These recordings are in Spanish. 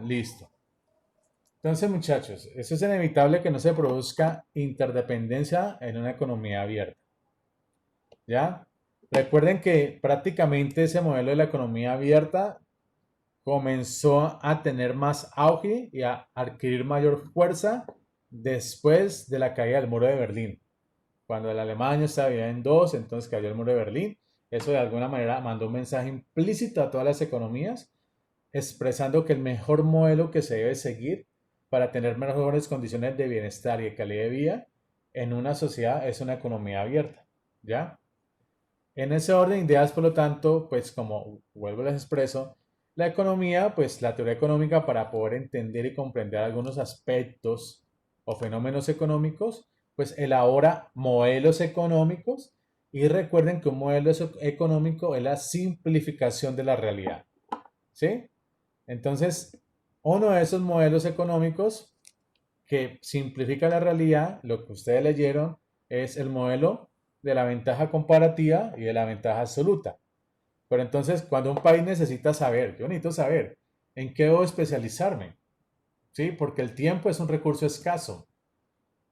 listo. Entonces, muchachos, eso es inevitable que no se produzca interdependencia en una economía abierta. ¿Ya? Recuerden que prácticamente ese modelo de la economía abierta comenzó a tener más auge y a adquirir mayor fuerza después de la caída del muro de Berlín. Cuando la Alemania estaba dividida en dos, entonces cayó el muro de Berlín. Eso de alguna manera mandó un mensaje implícito a todas las economías, expresando que el mejor modelo que se debe seguir para tener mejores condiciones de bienestar y de calidad de vida en una sociedad es una economía abierta. ¿Ya? En ese orden de ideas, por lo tanto, pues como vuelvo les expreso, la economía, pues la teoría económica para poder entender y comprender algunos aspectos o fenómenos económicos, pues elabora modelos económicos y recuerden que un modelo económico es la simplificación de la realidad, ¿sí? Entonces, uno de esos modelos económicos que simplifica la realidad, lo que ustedes leyeron, es el modelo de la ventaja comparativa y de la ventaja absoluta. Pero entonces, cuando un país necesita saber, yo necesito saber en qué debo especializarme, ¿sí? Porque el tiempo es un recurso escaso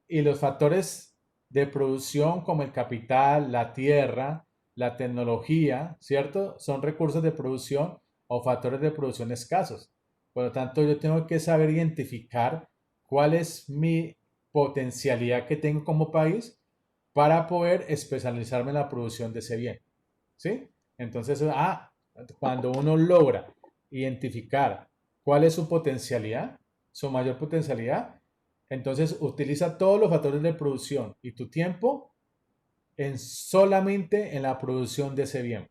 y los factores de producción como el capital, la tierra, la tecnología, ¿cierto? Son recursos de producción o factores de producción escasos. Por lo tanto, yo tengo que saber identificar cuál es mi potencialidad que tengo como país para poder especializarme en la producción de ese bien. ¿Sí? Entonces, cuando uno logra identificar cuál es su potencialidad, su mayor potencialidad, entonces utiliza todos los factores de producción y tu tiempo en solamente en la producción de ese bien,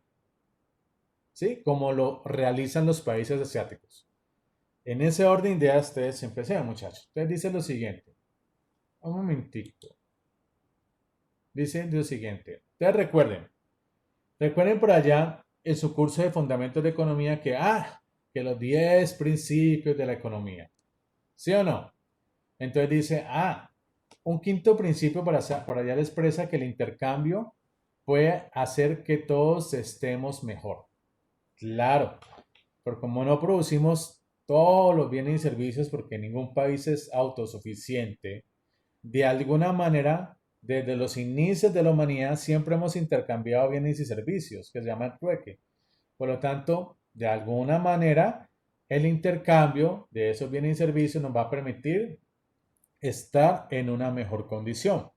¿sí? Como lo realizan los países asiáticos. En ese orden de ideas ustedes siempre sean, muchachos. Entonces dice lo siguiente. Un momentito. Dice lo siguiente. Ustedes recuerden por allá en su curso de Fundamentos de Economía que los 10 principios de la economía. ¿Sí o no? Entonces dice, un quinto principio para allá le expresa que el intercambio puede hacer que todos estemos mejor. Claro, pero como no producimos todos los bienes y servicios porque ningún país es autosuficiente, de alguna manera, desde los inicios de la humanidad siempre hemos intercambiado bienes y servicios, que se llama trueque. Por lo tanto, de alguna manera, el intercambio de esos bienes y servicios nos va a permitir estar en una mejor condición.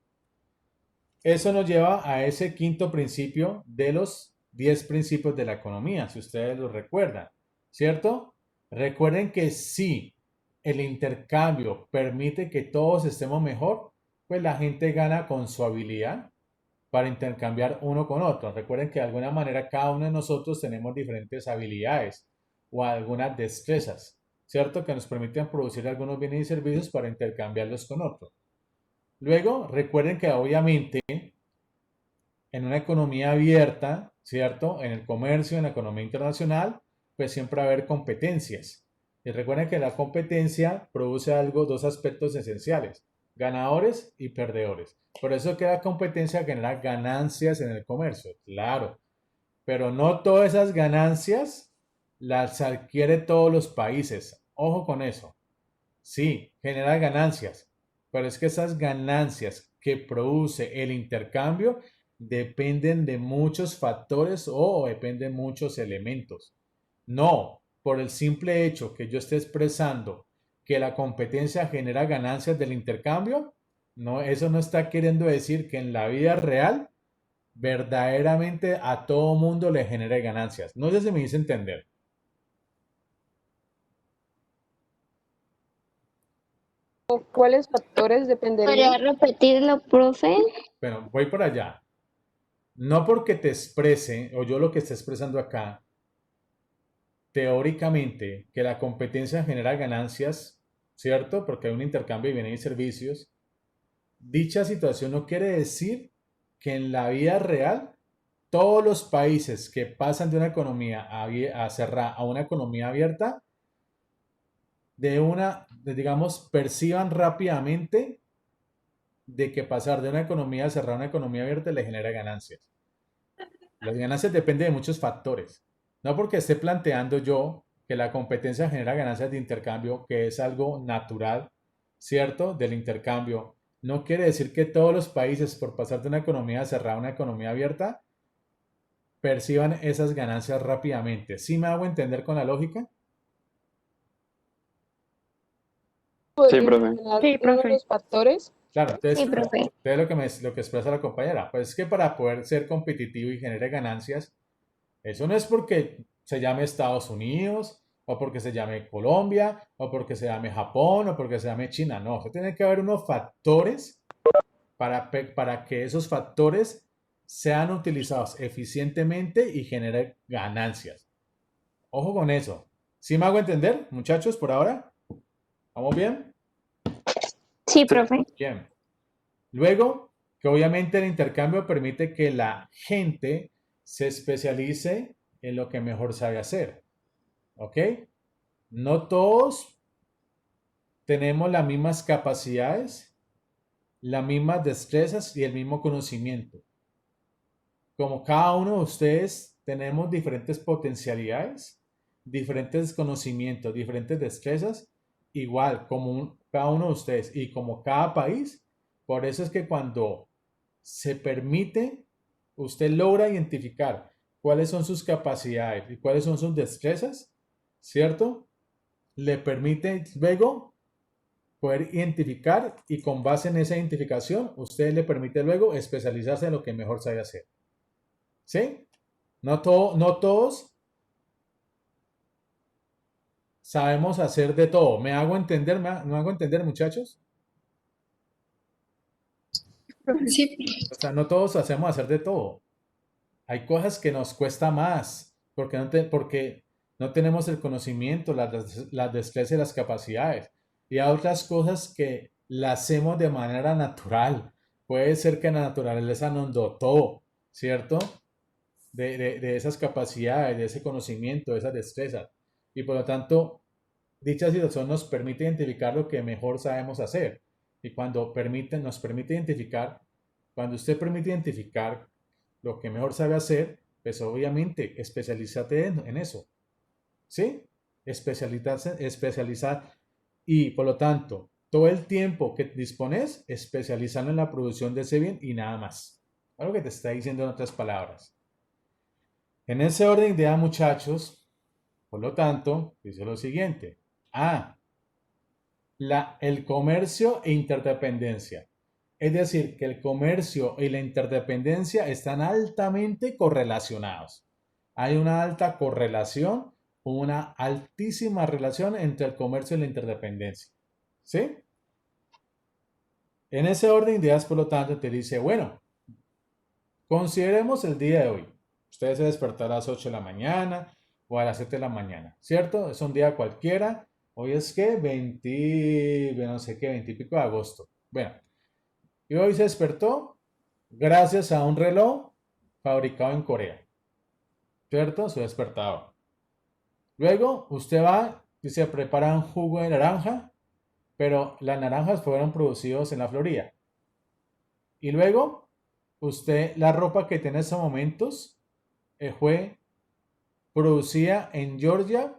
Eso nos lleva a ese quinto principio de los 10 principios de la economía, si ustedes lo recuerdan, ¿cierto? Recuerden que si el intercambio permite que todos estemos mejor, pues la gente gana con su habilidad para intercambiar uno con otro. Recuerden que de alguna manera cada uno de nosotros tenemos diferentes habilidades o algunas destrezas, ¿cierto? Que nos permiten producir algunos bienes y servicios para intercambiarlos con otros. Luego, recuerden que obviamente en una economía abierta, ¿cierto? En el comercio, en la economía internacional, pues siempre va a haber competencias. Y recuerden que la competencia produce dos aspectos esenciales, ganadores y perdedores. Por eso que la competencia genera ganancias en el comercio, claro. Pero no todas esas ganancias las adquiere todos los países. Ojo con eso. Sí, genera ganancias, pero es que esas ganancias que produce el intercambio dependen de muchos factores o dependen de muchos elementos. No, por el simple hecho que yo esté expresando que la competencia genera ganancias del intercambio, no, eso no está queriendo decir que en la vida real verdaderamente a todo mundo le genere ganancias. No sé si me hice entender. ¿Cuáles factores ¿Podría dependerían? repetirlo, profe? Pero voy por allá. No porque te exprese, o yo lo que esté expresando acá, teóricamente, que la competencia genera ganancias, ¿cierto? Porque hay un intercambio de bienes y servicios. Dicha situación no quiere decir que en la vida real todos los países que pasan de una economía cerrada a una economía abierta, digamos, perciban rápidamente de que pasar de una economía cerrada a una economía abierta le genera ganancias. Las ganancias dependen de muchos factores. No porque esté planteando yo que la competencia genera ganancias de intercambio, que es algo natural, ¿cierto? Del intercambio. No quiere decir que todos los países, por pasar de una economía cerrada a una economía abierta, perciban esas ganancias rápidamente. ¿Sí me hago entender con la lógica? Sí, ¿Podría profe. mencionar Sí, uno de profe. los factores? Claro, entonces, Sí, profe. entonces lo que expresa la compañera, pues es que para poder ser competitivo y genere ganancias, eso no es porque se llame Estados Unidos, o porque se llame Colombia, o porque se llame Japón, o porque se llame China. No, eso tiene que haber unos factores para que esos factores sean utilizados eficientemente y generen ganancias. Ojo con eso. ¿Sí me hago entender, muchachos, por ahora? ¿Vamos bien? Sí, profe. Bien. Luego, que obviamente el intercambio permite que la gente se especialice en lo que mejor sabe hacer. ¿Ok? No todos tenemos las mismas capacidades, las mismas destrezas y el mismo conocimiento. Como cada uno de ustedes tenemos diferentes potencialidades, diferentes conocimientos, diferentes destrezas, igual como cada uno de ustedes y como cada país, por eso es que cuando se permite, usted logra identificar cuáles son sus capacidades y cuáles son sus destrezas, ¿cierto? Le permite luego poder identificar y con base en esa identificación, usted le permite luego especializarse en lo que mejor sabe hacer. ¿Sí? No todos sabemos hacer de todo. ¿Me hago entender? ¿Me hago entender, muchachos? Sí. O sea, no todos hacemos hacer de todo. Hay cosas que nos cuesta más porque no tenemos el conocimiento, las destrezas y las capacidades. Y hay otras cosas que las hacemos de manera natural. Puede ser que la naturaleza nos dotó, ¿cierto? De esas capacidades, de ese conocimiento, de esas destrezas. Y por lo tanto, dicha situación nos permite identificar lo que mejor sabemos hacer. Y nos permite identificar, cuando usted permite identificar lo que mejor sabe hacer, pues obviamente especialízate en eso. ¿Sí? Especializar y por lo tanto, todo el tiempo que dispones, especializarlo en la producción de ese bien y nada más. Algo que te está diciendo en otras palabras. En ese orden de ideas, muchachos, por lo tanto, dice lo siguiente. El comercio e interdependencia. Es decir, que el comercio y la interdependencia están altamente correlacionados. Hay una alta correlación, una altísima relación entre el comercio y la interdependencia. ¿Sí? En ese orden de ideas, por lo tanto, te dice, bueno, consideremos el día de hoy. Usted se despertó a las 8 de la mañana o a las 7 de la mañana, ¿cierto? Es un día cualquiera. Hoy es que 20, no sé qué, 20 y pico de agosto. Bueno, y hoy se despertó gracias a un reloj fabricado en Corea, ¿cierto? Su despertador. Luego usted va y se prepara un jugo de naranja, pero las naranjas fueron producidos en la Florida. Y luego usted, la ropa que tiene en estos momentos fue producida en Georgia,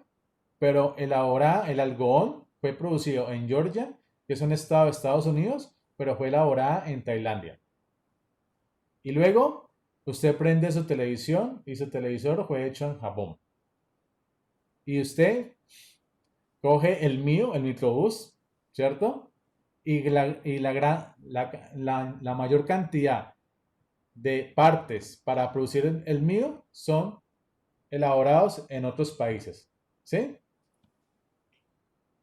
pero elaborada, el algodón fue producido en Georgia, que es un estado de Estados Unidos, pero fue elaborada en Tailandia. Y luego usted prende su televisión y su televisor fue hecho en Japón. Y usted coge el mío, el microbús, ¿cierto? La mayor cantidad de partes para producir el mío son elaborados en otros países, ¿sí?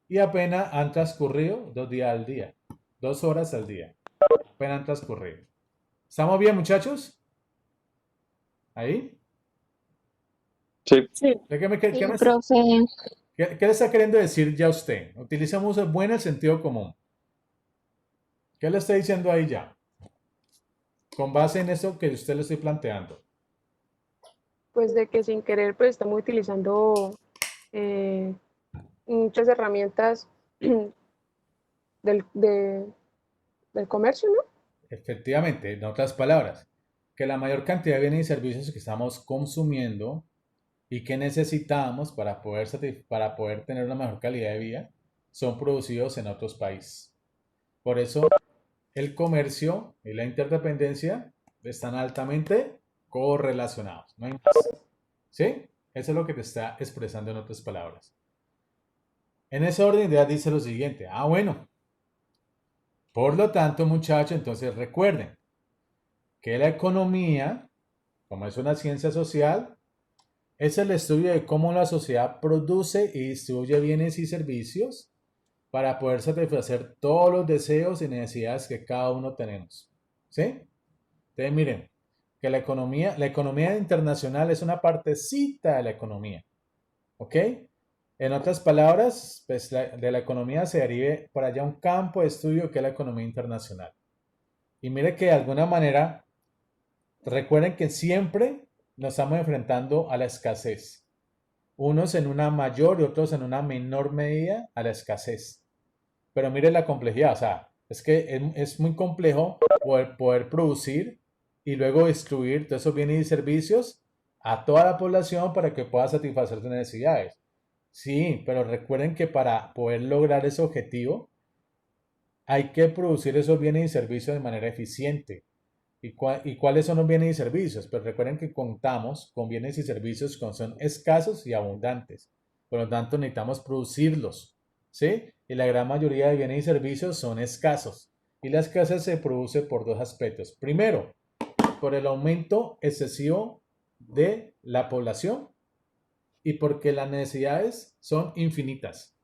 Y apenas han transcurrido 2 días al día, 2 horas al día, apenas han transcurrido. ¿Estamos bien, muchachos? ¿Ahí? Sí. Sí. Sí, Profe. ¿Qué le está queriendo decir ya usted? Utilicemos bueno el sentido común. ¿Qué le está diciendo ahí ya? Con base en eso que usted le estoy planteando. pues de que sin querer pues estamos utilizando eh, muchas herramientas del, de- del comercio, ¿no? Efectivamente, en otras palabras, que la mayor cantidad de bienes y servicios que estamos consumiendo y que necesitamos para poder tener una mejor calidad de vida son producidos en otros países. Por eso el comercio y la interdependencia están altamente correlacionados. No hay más. ¿Sí? Eso es lo que te está expresando en otras palabras. En ese orden de ideas dice lo siguiente. Bueno. Por lo tanto, muchachos, entonces recuerden que la economía, como es una ciencia social, es el estudio de cómo la sociedad produce y distribuye bienes y servicios para poder satisfacer todos los deseos y necesidades que cada uno tenemos. ¿Sí? Entonces, miren, que la economía internacional es una partecita de la economía. ¿Ok? En otras palabras, pues de la economía se derive por allá un campo de estudio que es la economía internacional. Y mire que de alguna manera, recuerden que siempre nos estamos enfrentando a la escasez. Unos en una mayor y otros en una menor medida a la escasez. Pero mire la complejidad, o sea, es que es muy complejo poder producir y luego distribuir todos esos bienes y servicios a toda la población para que pueda satisfacer sus necesidades. Sí, pero recuerden que para poder lograr ese objetivo hay que producir esos bienes y servicios de manera eficiente. ¿Y cuáles son los bienes y servicios? Pues recuerden que contamos con bienes y servicios que son escasos y abundantes. Por lo tanto, necesitamos producirlos. ¿Sí? Y la gran mayoría de bienes y servicios son escasos. Y la escasez se produce por dos aspectos. Primero, por el aumento excesivo de la población y porque las necesidades son infinitas.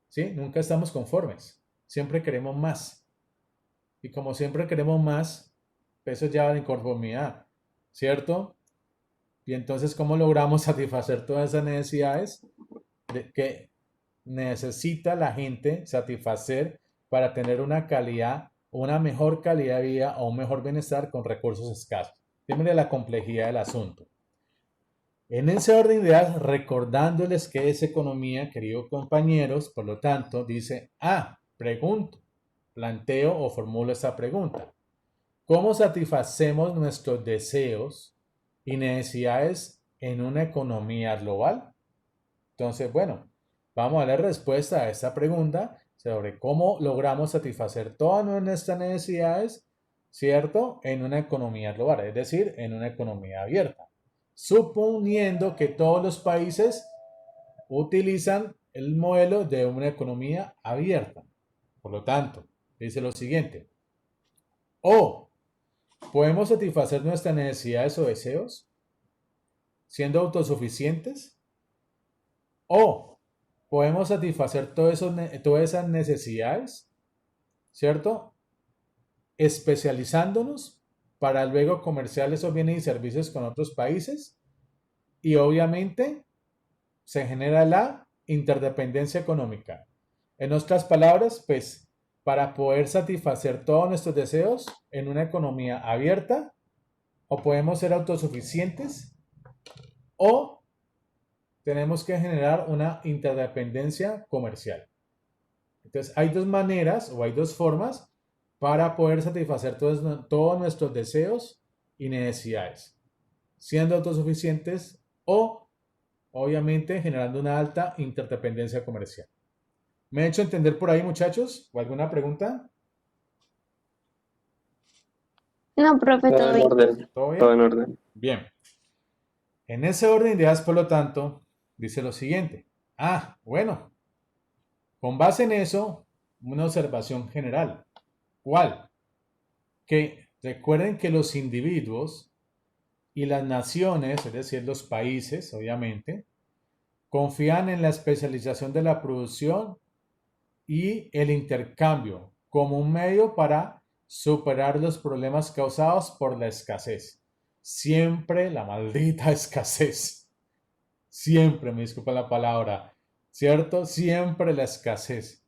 ¿Sí? Nunca estamos conformes. Siempre queremos más. Y como siempre queremos más, eso lleva a la inconformidad, ¿cierto? Y entonces, ¿cómo logramos satisfacer todas esas necesidades que necesita la gente satisfacer para tener una calidad, una mejor calidad de vida o un mejor bienestar con recursos escasos? Fíjense la complejidad del asunto. En ese orden de ideas, recordándoles que es economía, queridos compañeros, por lo tanto, dice, pregunto, planteo o formulo esta pregunta. ¿Cómo satisfacemos nuestros deseos y necesidades en una economía global? Entonces, bueno, vamos a dar respuesta a esta pregunta sobre cómo logramos satisfacer todas nuestras necesidades, ¿cierto? En una economía global, es decir, en una economía abierta. Suponiendo que todos los países utilizan el modelo de una economía abierta. Por lo tanto, dice lo siguiente. ¿Podemos satisfacer nuestras necesidades o deseos siendo autosuficientes? ¿O podemos satisfacer todas esas necesidades, ¿cierto? Especializándonos para luego comerciar esos bienes y servicios con otros países y obviamente se genera la interdependencia económica. En otras palabras, pues para poder satisfacer todos nuestros deseos en una economía abierta, o podemos ser autosuficientes o tenemos que generar una interdependencia comercial. Entonces hay dos maneras o hay dos formas para poder satisfacer todos nuestros deseos y necesidades, siendo autosuficientes o, obviamente, generando una alta interdependencia comercial. ¿Me he hecho entender por ahí, muchachos? ¿O alguna pregunta? No, profe, Todo todo en bien. orden. ¿Todo bien? Todo en orden. Bien. En ese orden de ideas, por lo tanto, dice lo siguiente. Bueno. Con base en eso, una observación general. ¿Cuál? Que recuerden que los individuos y las naciones, es decir, los países, obviamente, confían en la especialización de la producción y el intercambio como un medio para superar los problemas causados por la escasez. Siempre la maldita escasez. Siempre, me disculpa la palabra, ¿cierto? Siempre la escasez.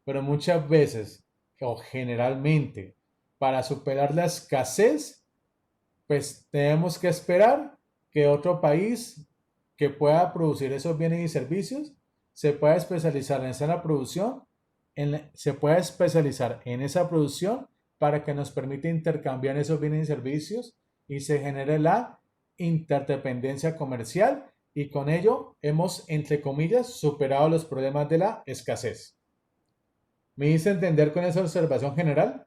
Pero muchas veces, o generalmente, para superar la escasez, pues tenemos que esperar que otro país que pueda producir esos bienes y servicios se pueda especializar en esa producción, se pueda especializar en esa producción para que nos permita intercambiar esos bienes y servicios y se genere la interdependencia comercial y con ello hemos, entre comillas, superado los problemas de la escasez. ¿Me hice entender con esa observación general?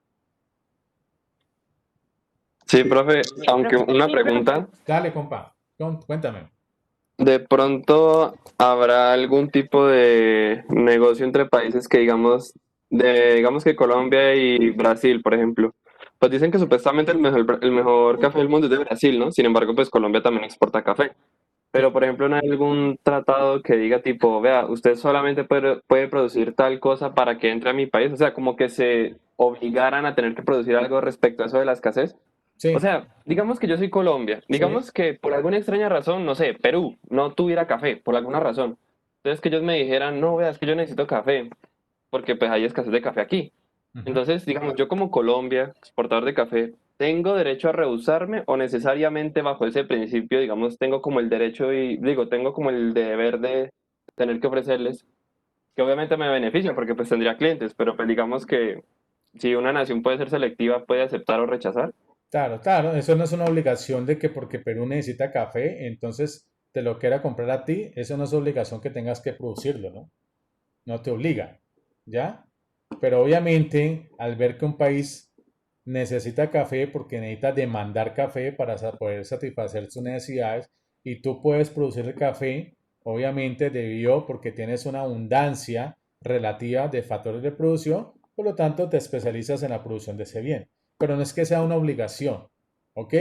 Sí, profe, aunque una Sí, profe. pregunta, Dale, compa, cuéntame. ¿de pronto habrá algún tipo de negocio entre países que digamos que Colombia y Brasil, por ejemplo? Pues dicen que supuestamente el mejor café del mundo es de Brasil, ¿no? Sin embargo, pues Colombia también exporta café. Sí. Pero, por ejemplo, ¿no hay algún tratado que diga tipo, vea, usted solamente puede producir tal cosa para que entre a mi país? O sea, como que se obligaran a tener que producir algo respecto a eso de la escasez. O Sí, sea, digamos que yo soy Colombia, sí, digamos que por alguna extraña razón, no sé, Perú no tuviera café, por alguna razón. Entonces que ellos me dijeran, no, vea, es que yo necesito café, porque pues hay escasez de café aquí. ujú. Entonces, digamos, yo como Colombia, exportador de café, ¿tengo derecho a rehusarme o necesariamente bajo ese principio, digamos, tengo como el derecho y, digo, tengo como el deber de tener que ofrecerles, que obviamente me beneficia porque pues tendría clientes, pero pues digamos que si una nación puede ser selectiva, puede aceptar o rechazar? Claro, claro, eso no es una obligación de que porque Perú necesita café, entonces te lo quiera comprar a ti, eso no es obligación que tengas que producirlo, ¿no? No te obliga, ¿ya? Pero obviamente, al ver que un país necesita café porque necesita demandar café para poder satisfacer sus necesidades y tú puedes producir el café, obviamente debido porque tienes una abundancia relativa de factores de producción, por lo tanto te especializas en la producción de ese bien. Pero no es que sea una obligación, ¿ok?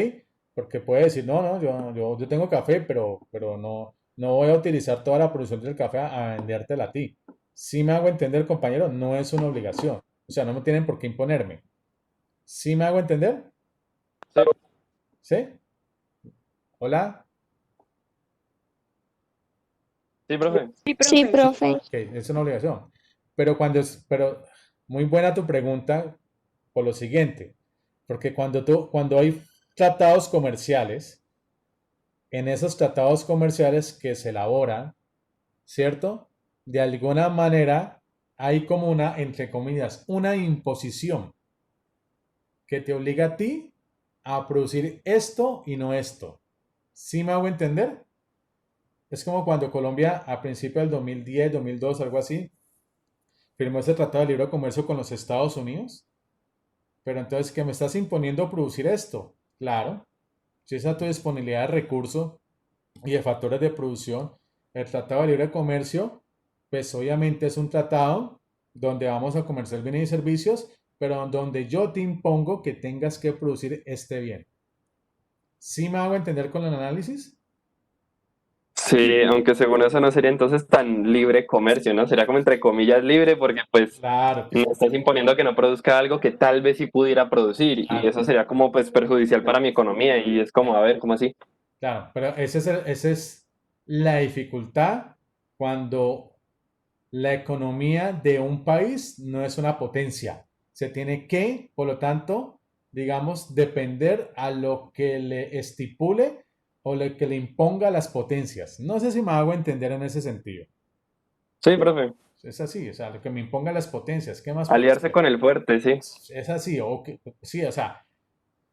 Porque puedes decir, no, no, yo tengo café, pero no, no voy a utilizar toda la producción del café a vendértela a ti. Si me hago entender, compañero, no es una obligación. O sea, no me tienen por qué imponerme. ¿Sí me hago entender? Sí, ¿Sí? ¿Hola? sí, profe. Sí, Sí, profe. profe. Ok, es una obligación. Pero muy buena tu pregunta por lo siguiente, porque cuando hay tratados comerciales, en esos tratados comerciales que se elaboran, ¿cierto? De alguna manera hay como una, entre comillas, una imposición que te obliga a ti a producir esto y no esto. ¿Sí me hago entender? Es como cuando Colombia a principios del 2010, 2002, algo así, firmó ese tratado de libre comercio con los Estados Unidos. Pero entonces, ¿qué me estás imponiendo producir esto? Claro, si esa es tu disponibilidad de recursos y de factores de producción, el tratado de libre comercio, pues obviamente es un tratado donde vamos a comerciar bienes y servicios, pero donde yo te impongo que tengas que producir este bien. ¿Sí me hago entender con el análisis? Sí, aunque según eso no sería entonces tan libre comercio, ¿no? Sería como entre comillas libre porque pues Claro que me sí. estás imponiendo que no produzca algo que tal vez sí pudiera producir y Claro, eso sería como pues perjudicial para mi economía y es como, a ver, ¿cómo así? claro, pero esa es la dificultad cuando la economía de un país no es una potencia. Se tiene que, por lo tanto, digamos, depender a lo que le estipule o lo que le imponga las potencias. No sé si me hago entender en ese sentido. Sí, profe, Es así, o sea, lo que me imponga las potencias. ¿Qué más puedo aliarse hacer? con el fuerte, sí. Es así, sí, o sea,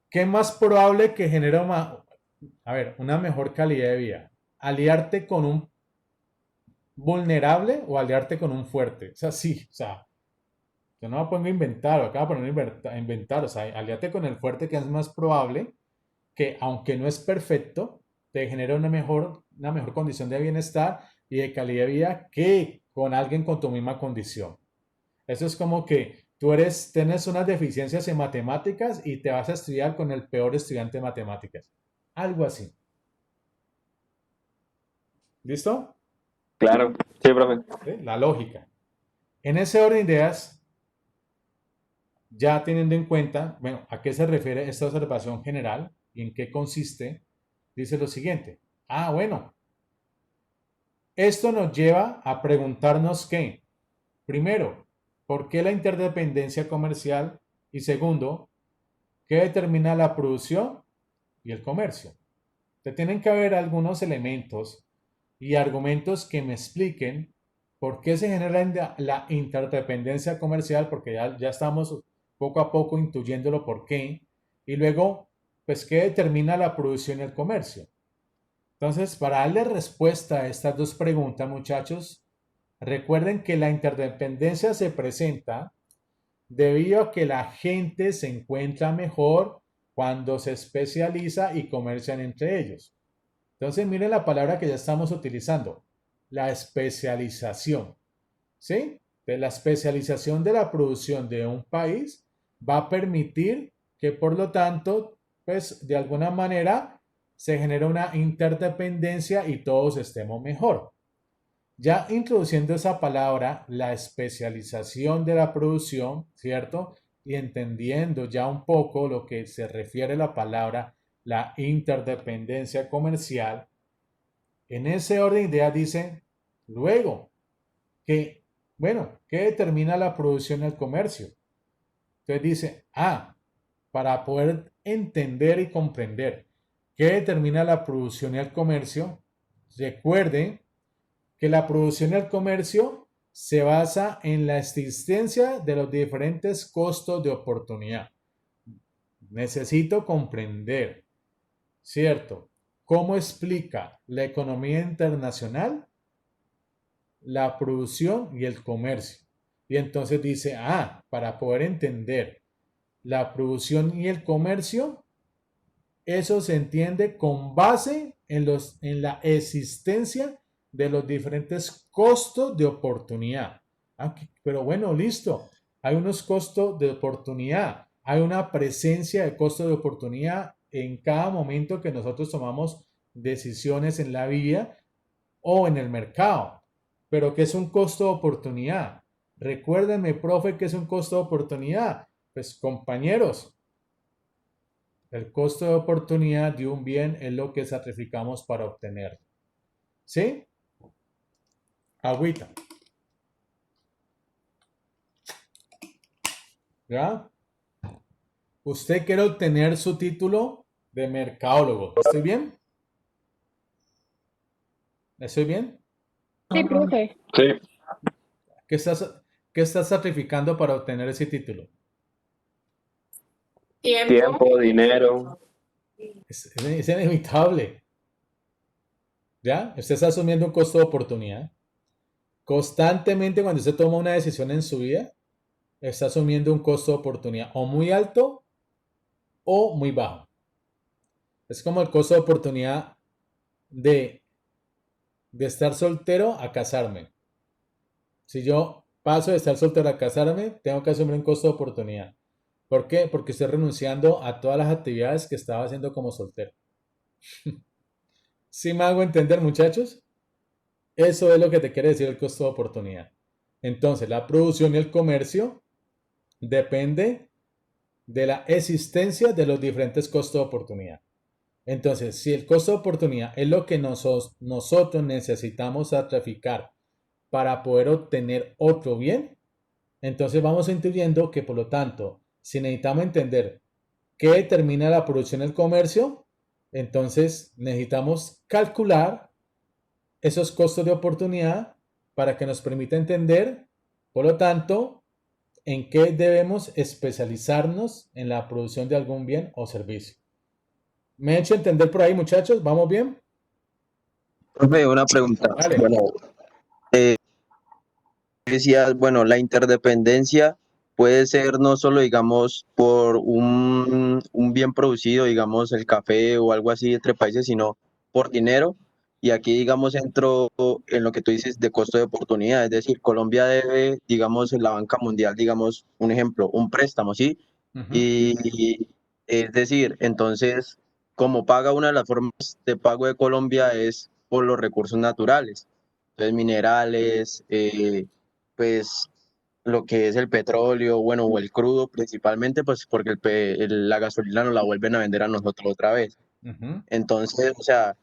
¿qué más probable que genere a ver, una mejor calidad de vida? ¿Aliarte con un vulnerable o aliarte con un fuerte? Es así, o sea, yo no me pongo a inventar, o acabo de poner a inventar, o sea, aliate con el fuerte que es más probable que, aunque no es perfecto, te genere una mejor condición de bienestar y de calidad de vida que con alguien con tu misma condición. Eso es como que tienes unas deficiencias en matemáticas y te vas a estudiar con el peor estudiante de matemáticas. Algo así. ¿Listo? Claro, sí, profe. ¿Sí? La lógica. En ese orden de ideas, ya teniendo en cuenta, bueno, a qué se refiere esta observación general y en qué consiste, dice lo siguiente. Ah, bueno, esto nos lleva a preguntarnos qué. Primero, ¿por qué la interdependencia comercial? Y segundo, ¿qué determina la producción y el comercio? Te tienen que haber algunos elementos y argumentos que me expliquen por qué se genera la interdependencia comercial, porque ya estamos poco a poco intuyéndolo por qué, y luego, pues, qué determina la producción y el comercio. Entonces, para darle respuesta a estas dos preguntas, muchachos, recuerden que la interdependencia se presenta debido a que la gente se encuentra mejor cuando se especializa y comercian entre ellos. Entonces, miren la palabra que ya estamos utilizando, la especialización. ¿Sí? De la especialización de la producción de un país va a permitir que, por lo tanto, pues de alguna manera se genere una interdependencia y todos estemos mejor. Ya introduciendo esa palabra, la especialización de la producción, ¿cierto? Y entendiendo ya un poco lo que se refiere a la palabra, la interdependencia comercial, en ese orden de ideas dice, luego, que, bueno, ¿qué determina la producción y el comercio? Entonces dice, para poder entender y comprender qué determina la producción y el comercio, recuerden que la producción y el comercio se basa en la existencia de los diferentes costos de oportunidad. Necesito comprender, ¿cierto? ¿Cómo explica la economía internacional la producción y el comercio? Y entonces dice, para poder entender la producción y el comercio, eso se entiende con base en la existencia de los diferentes costos de oportunidad. Pero bueno, listo. Hay unos costos de oportunidad. Hay una presencia de costo de oportunidad en cada momento que nosotros tomamos decisiones en la vida o en el mercado. Pero ¿qué es un costo de oportunidad? Recuérdenme, profe, ¿qué es un costo de oportunidad? Pues compañeros, el costo de oportunidad de un bien es lo que sacrificamos para obtenerlo. ¿Sí? Agüita. ¿Ya? Usted quiere obtener su título de mercadólogo. ¿Estoy bien? ¿Estoy bien? Sí, profe. Sí, ¿Qué estás sacrificando para obtener ese título? Tiempo. tiempo, dinero. Es inevitable. ¿Ya? Usted está asumiendo un costo de oportunidad. Constantemente cuando usted toma una decisión en su vida, está asumiendo un costo de oportunidad o muy alto o muy bajo. Es como el costo de oportunidad de, de estar soltero a casarme. Si yo paso de estar soltero a casarme, tengo que asumir un costo de oportunidad. ¿Por qué? Porque estoy renunciando a todas las actividades que estaba haciendo como soltero. ¿Sí me hago entender, muchachos? Eso es lo que te quiere decir el costo de oportunidad. Entonces, la producción y el comercio depende de la existencia de los diferentes costos de oportunidad. Entonces, si el costo de oportunidad es lo que nosotros necesitamos sacrificar para poder obtener otro bien, entonces vamos intuyendo que, por lo tanto, si necesitamos entender qué determina la producción y el comercio, entonces necesitamos calcular esos costos de oportunidad para que nos permita entender, por lo tanto, en qué debemos especializarnos en la producción de algún bien o servicio. ¿Me he hecho entender por ahí, muchachos? ¿Vamos bien? Profe, una pregunta. Vale. Bueno, decías, bueno, la interdependencia puede ser no solo, digamos, por un bien producido, digamos, el café o algo así entre países, sino por dinero. Y aquí, digamos, entro en lo que tú dices de costo de oportunidad. Es decir, Colombia debe, digamos, en la banca mundial, digamos, un ejemplo, un préstamo, ¿sí? Y es decir, entonces, como paga una de las formas de pago de Colombia es por los recursos naturales. Entonces, minerales, pues lo que es el petróleo, bueno, o el crudo principalmente, pues porque la gasolina nos la vuelven a vender a nosotros otra vez. Entonces, o sea,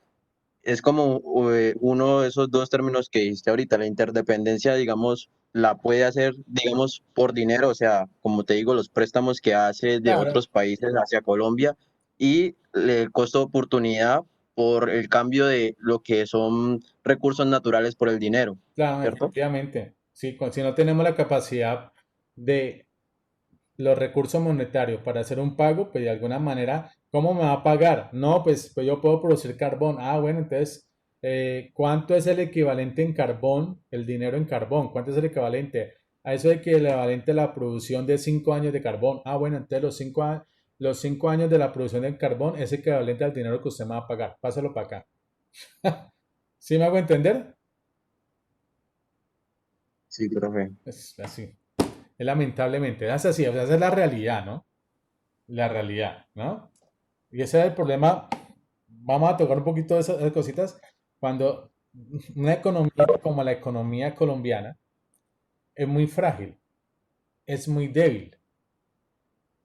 es como uno de esos dos términos que dijiste ahorita, la interdependencia, digamos, la puede hacer, digamos, por dinero, o sea, como te digo, los préstamos que hace de Claro, otros países hacia Colombia y el costo de oportunidad por el cambio de lo que son recursos naturales por el dinero, claro, ¿cierto? efectivamente. Sí, si no tenemos la capacidad de los recursos monetarios para hacer un pago, pues de alguna manera, ¿cómo me va a pagar? No, pues yo puedo producir carbón. Ah, bueno, entonces, ¿cuánto es el equivalente en carbón, el dinero en carbón? ¿Cuánto es el equivalente? A eso de que el equivalente a la producción de 5 años de carbón. Ah, bueno, entonces los 5 años de la producción del carbón es equivalente al dinero que usted me va a pagar. Pásalo para acá. ¿Sí me hago entender? Sí, profe. Es así. Es lamentablemente. Es así. O sea, esa es la realidad, ¿no? La realidad, ¿no? Y ese es el problema. Vamos a tocar un poquito de esas cositas. Cuando una economía como la economía colombiana es muy frágil, es muy débil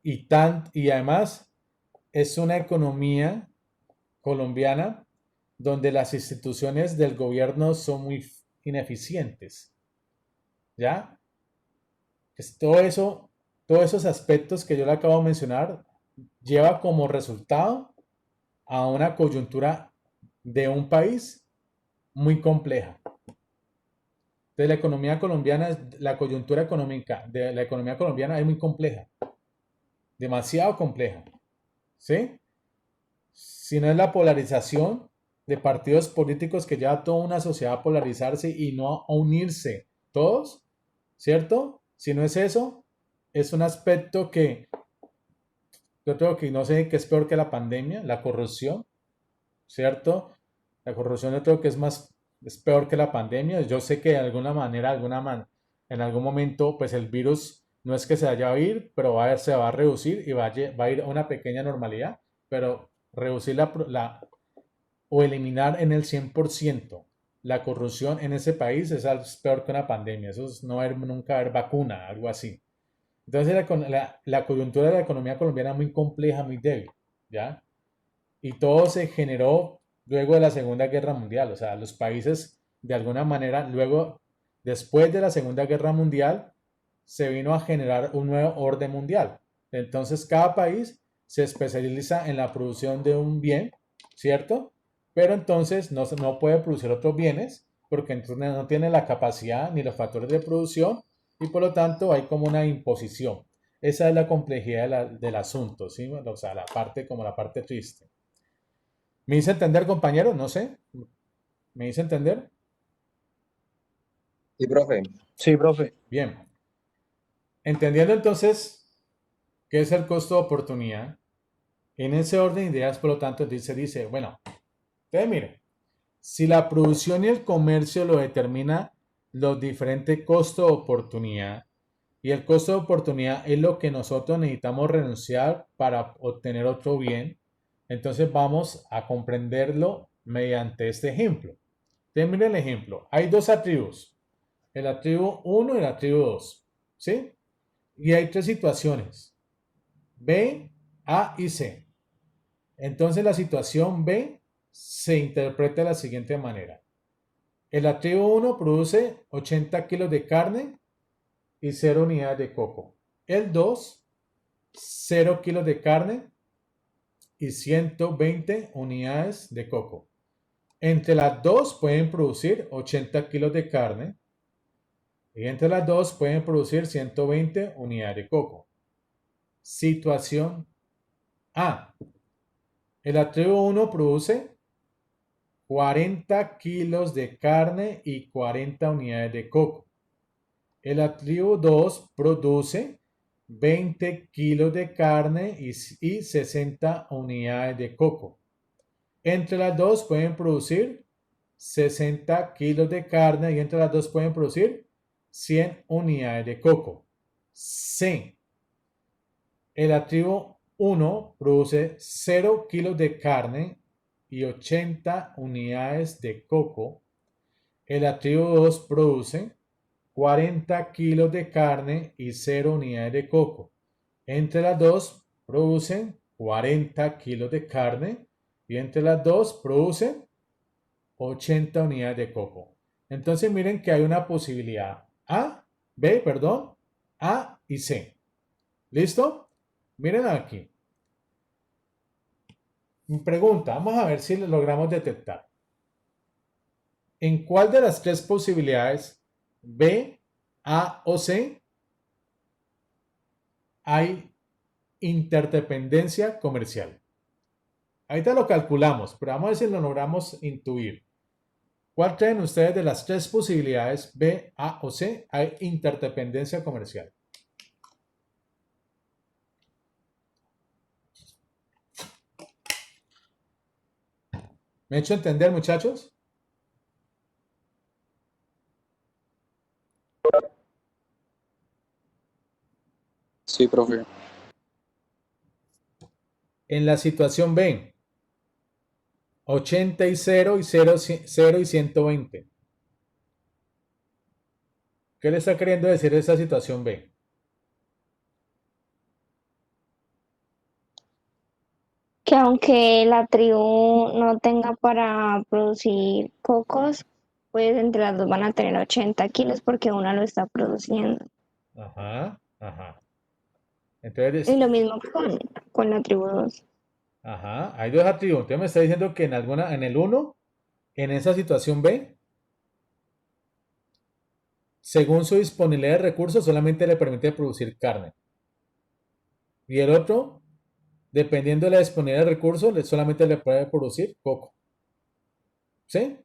y además es una economía colombiana donde las instituciones del gobierno son muy ineficientes, ¿ya? Es todo eso, todos esos aspectos que yo le acabo de mencionar lleva como resultado a una coyuntura de un país muy compleja. Entonces, la economía colombiana, la coyuntura económica de la economía colombiana es muy compleja, demasiado compleja, ¿sí? Si no es la polarización de partidos políticos que lleva a toda una sociedad a polarizarse y no a unirse todos, ¿cierto? Si no es eso, es un aspecto que yo creo que no sé qué es peor que la pandemia, la corrupción, ¿cierto? La corrupción yo creo que es peor que la pandemia. Yo sé que de alguna manera, en algún momento, pues el virus no es que se vaya a ir, pero se va a reducir y va a ir a una pequeña normalidad, pero reducir o eliminar en el 100% la corrupción en ese país es peor que una pandemia. Eso es no haber, nunca haber vacuna, algo así. Entonces la coyuntura de la economía colombiana es muy compleja, muy débil, ¿ya? Y todo se generó luego de la Segunda Guerra Mundial. O sea, los países, de alguna manera, después de la Segunda Guerra Mundial, se vino a generar un nuevo orden mundial. Entonces, cada país se especializa en la producción de un bien, ¿cierto? Pero entonces no puede producir otros bienes porque entonces no tiene la capacidad ni los factores de producción y por lo tanto hay como una imposición. Esa es la complejidad del asunto, ¿sí? O sea, la parte triste. ¿Me hice entender, compañero? No sé. ¿Me hice entender? Sí, profe. Sí, profe. Bien. Entendiendo entonces qué es el costo de oportunidad, en ese orden de ideas, por lo tanto, dice, bueno, ustedes miren, si la producción y el comercio lo determina los diferentes costos de oportunidad, y el costo de oportunidad es lo que nosotros necesitamos renunciar para obtener otro bien, entonces vamos a comprenderlo mediante este ejemplo. Entonces, miren el ejemplo. Hay dos atributos, el atributo 1 y el atributo 2, ¿sí? Y hay tres situaciones, B, A y C. Entonces la situación B se interpreta de la siguiente manera. El atributo 1 produce 80 kilos de carne y 0 unidades de coco. El 2, 0 kilos de carne y 120 unidades de coco. Entre las dos pueden producir 80 kilos de carne y entre las dos pueden producir 120 unidades de coco. Situación A. El atributo 1 produce 40 kilos de carne y 40 unidades de coco. El atributo 2 produce 20 kilos de carne y 60 unidades de coco. Entre las dos pueden producir 60 kilos de carne y entre las dos pueden producir 100 unidades de coco. C. El atributo 1 produce 0 kilos de carne y 80 unidades de coco. El atributo 2 produce 40 kilos de carne y 0 unidades de coco. Entre las dos producen 40 kilos de carne y entre las dos producen 80 unidades de coco. Entonces miren que hay una posibilidad A y C. ¿Listo? Miren aquí. Pregunta, vamos a ver si lo logramos detectar. ¿En cuál de las tres posibilidades, B, A o C, hay interdependencia comercial. Ahorita lo calculamos, pero vamos a ver si lo logramos intuir. ¿Cuál creen ustedes de las tres posibilidades B, A o C hay interdependencia comercial? ¿Me he hecho entender, muchachos? Sí, profe. En la situación B, 80 y 0 y 0 y 120. ¿Qué le está queriendo decir esta situación B? Que aunque la tribu no tenga para producir cocos, pues entre las dos van a tener 80 kilos porque una lo está produciendo. Ajá, ajá. Y Entonces, lo mismo con la tribu 2. ajá, hay dos atributos. Entonces me está diciendo que en el 1, en esa situación B, según su disponibilidad de recursos, solamente le permite producir carne. Y el otro, dependiendo de la disponibilidad de recursos, solamente le puede producir coco. ¿Sí?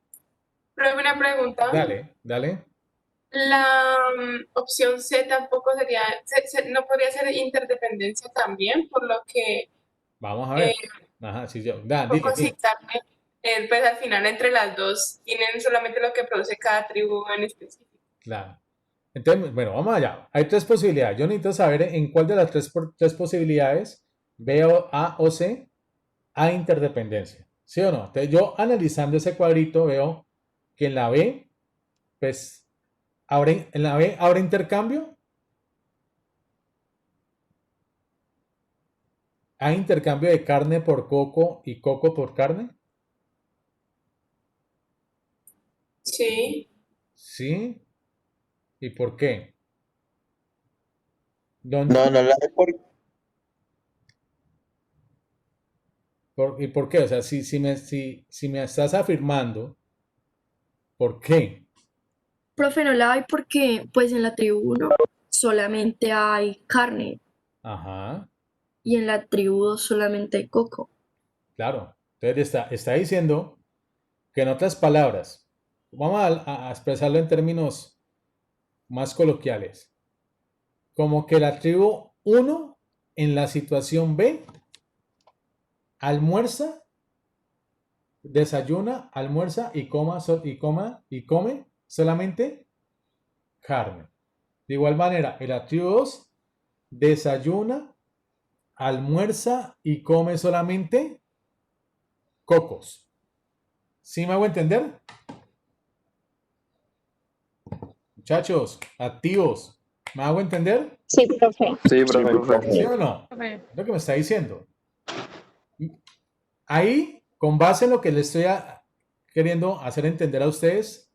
Pero una pregunta. Dale, dale. La opción C tampoco sería, no podría ser interdependencia también, por lo que Vamos a eh, ver. Ajá, sí, yo. Da, dile, cocos y dile. carne, pues al final entre las dos tienen solamente lo que produce cada tribu en específico. Claro. Entonces, bueno, vamos allá. Hay tres posibilidades. Yo necesito saber en cuál de las tres posibilidades, B, A o C, hay interdependencia. ¿Sí o no? Entonces, yo analizando ese cuadrito veo que en la B, pues, en la B habrá intercambio. ¿Hay intercambio de carne por coco y coco por carne? Sí, Sí. ¿Y por qué? No, no la hay ¿Y por qué? O sea, si me estás afirmando, ¿por qué? Profe, no la hay porque pues en la tribu 1 solamente hay carne Ajá, y en la tribu 2 solamente hay coco. claro. Entonces está diciendo que en otras palabras, vamos a expresarlo en términos más coloquiales, como que la tribu 1 en la situación B almuerza, desayuna, almuerza y come solamente carne. De igual manera, el la tribu 2 desayuna, almuerza y come solamente cocos. ¿Sí me hago entender? Muchachos, activos, ¿me hago entender? Sí, profe. Sí, profe. ¿Sí o no? Es lo que me está diciendo. Ahí, con base en lo que le estoy queriendo hacer entender a ustedes,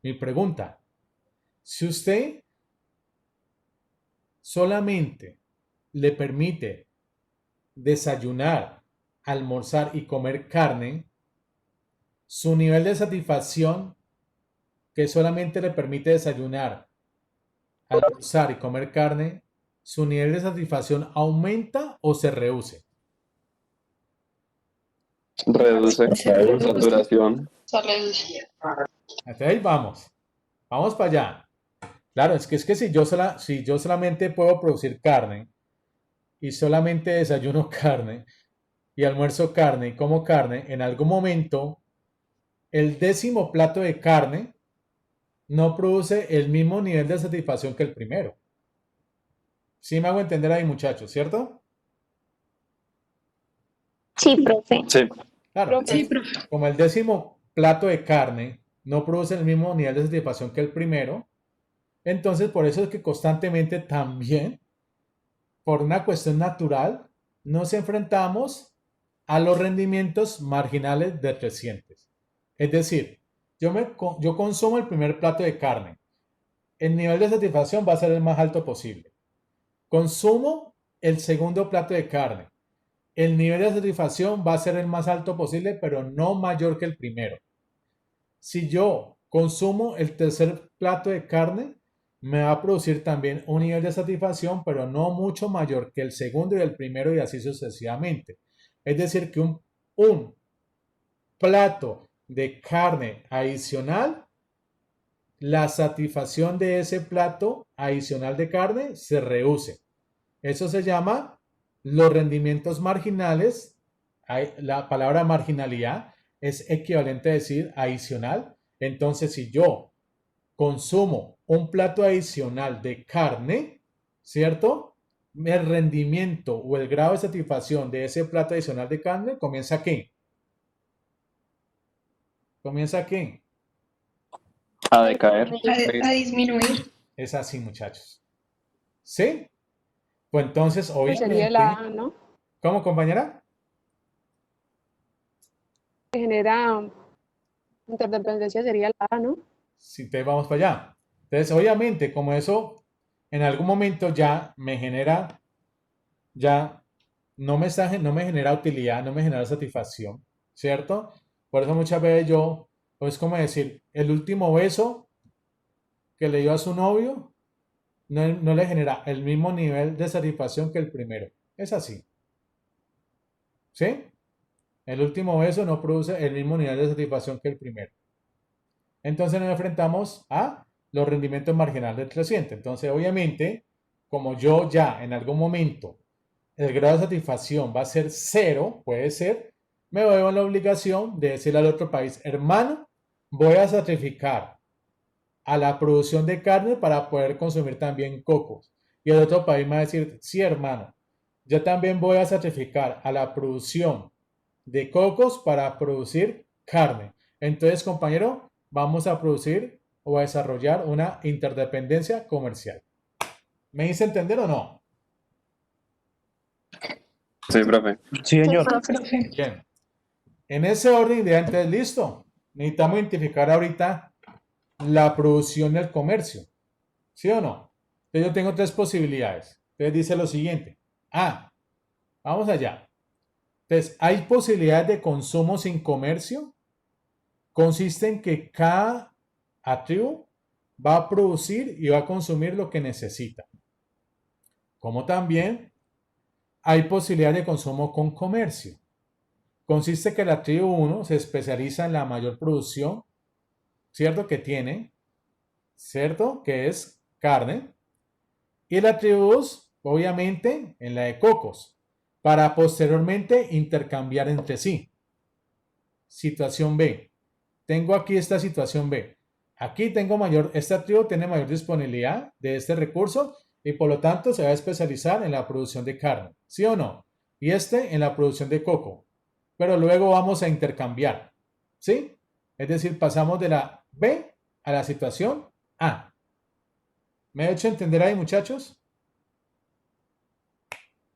mi pregunta, si usted solamente le permite desayunar, almorzar y comer carne, su nivel de satisfacción que solamente le permite desayunar, almorzar y comer carne, su nivel de satisfacción aumenta o se reduce. Reduce saturación. Hasta ahí vamos. Vamos para allá. Claro, es que si yo solamente puedo producir carne y solamente desayuno carne y almuerzo carne y como carne, en algún momento el 10º plato de carne no produce el mismo nivel de satisfacción que el primero. Sí me hago entender ahí, muchachos, ¿cierto? Sí, profe. Sí. Claro, Sí, profe. como el 10º plato de carne no produce el mismo nivel de satisfacción que el primero, entonces por eso es que constantemente también, por una cuestión natural, nos enfrentamos a los rendimientos marginales decrecientes. Es decir, yo consumo el primer plato de carne. El nivel de satisfacción va a ser el más alto posible. Consumo el segundo plato de carne. El nivel de satisfacción va a ser el más alto posible, pero no mayor que el primero. Si yo consumo el tercer plato de carne, me va a producir también un nivel de satisfacción, pero no mucho mayor que el segundo y el primero y así sucesivamente. Es decir, que un plato de carne adicional, la satisfacción de ese plato adicional de carne se reduce. Eso se llama los rendimientos marginales. La palabra marginalidad es equivalente a decir adicional. Entonces, si yo consumo un plato adicional de carne, ¿cierto? El rendimiento o el grado de satisfacción de ese plato adicional de carne comienza aquí. ¿Comienza aquí? A decaer. A disminuir. Es así, muchachos. ¿Sí? Pues entonces, Sería obviamente... la A, ¿no? ¿Cómo, compañera? Que genera interdependencia sería la A, ¿no? Si te vamos para allá. Entonces, obviamente, como eso en algún momento ya me genera, ya no me genera utilidad, no me genera satisfacción, ¿cierto? Por eso muchas veces yo, pues como decir, el último beso que le dio a su novio no le genera el mismo nivel de satisfacción que el primero. Es así. ¿Sí? El último beso no produce el mismo nivel de satisfacción que el primero. Entonces nos enfrentamos a los rendimientos marginales del creciente. Entonces, obviamente, como yo ya en algún momento el grado de satisfacción va a ser cero, puede ser, me veo en la obligación de decirle al otro país, hermano, voy a sacrificar a la producción de carne para poder consumir también cocos. Y el otro país me va a decir, sí, hermano, yo también voy a sacrificar a la producción de cocos para producir carne. Entonces, compañero, vamos a producir o a desarrollar una interdependencia comercial. ¿Me hice entender o no? Sí, profe. Sí, señor. Bien. En ese orden de antes, listo. Necesitamos identificar ahorita la producción y el comercio. ¿Sí o no? Entonces yo tengo tres posibilidades. Entonces dice lo siguiente. Vamos allá. Entonces, ¿hay posibilidades de consumo sin comercio? Consiste en que cada atributo va a producir y va a consumir lo que necesita. Como también hay posibilidad de consumo con comercio. Consiste que el atributo 1 se especializa en la mayor producción, ¿cierto? Que tiene, ¿cierto? Que es carne. Y el atributo 2, obviamente, en la de cocos, para posteriormente intercambiar entre sí. Situación B. Tengo aquí esta situación B. Aquí tengo este atributo tiene mayor disponibilidad de este recurso y por lo tanto se va a especializar en la producción de carne. ¿Sí o no? Y este en la producción de coco. Pero luego vamos a intercambiar. ¿Sí? Es decir, pasamos de la B a la situación A. ¿Me he hecho entender ahí, muchachos?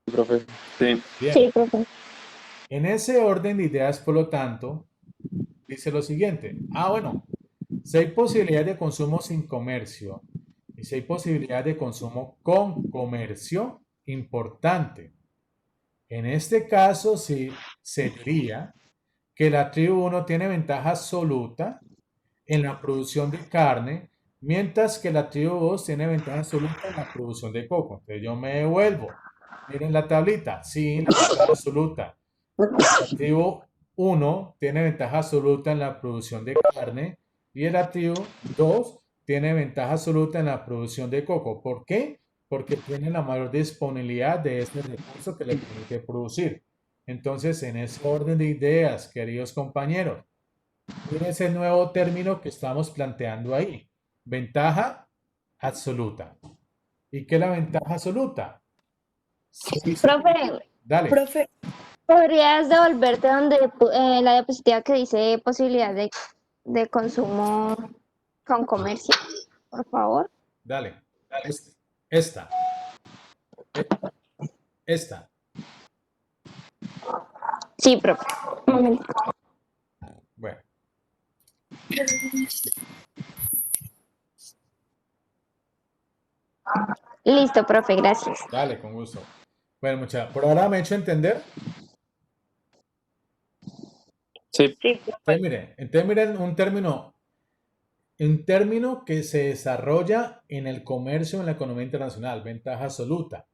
Sí, profe. Sí. Bien. Sí, profe. En ese orden de ideas, por lo tanto, dice lo siguiente. Bueno, si hay posibilidad de consumo sin comercio y si hay posibilidad de consumo con comercio, importante. En este caso, sí se diría que la tribu 1 tiene ventaja absoluta en la producción de carne, mientras que la tribu 2 tiene ventaja absoluta en la producción de coco. Entonces yo me devuelvo. Miren la tablita. Sí, la ventaja absoluta. La tribu 1 tiene ventaja absoluta en la producción de carne y la tribu 2 tiene ventaja absoluta en la producción de coco. ¿Por qué? Porque tiene la mayor disponibilidad de este recurso que le permite producir. Entonces, en ese orden de ideas, queridos compañeros, miren ese nuevo término que estamos planteando ahí. Ventaja absoluta. ¿Y qué es la ventaja absoluta? Profe, Dale. Profe, ¿podrías devolverte donde la diapositiva que dice posibilidad de consumo con comercio, por favor? Dale. Esta. Esta. Sí, profe. Un momento. Bueno. Listo, profe, gracias. Dale, con gusto. Bueno, muchachos, por ahora me he hecho entender. Sí. Entonces, miren un término un término que se desarrolla en el comercio, en la economía internacional, ventaja absoluta.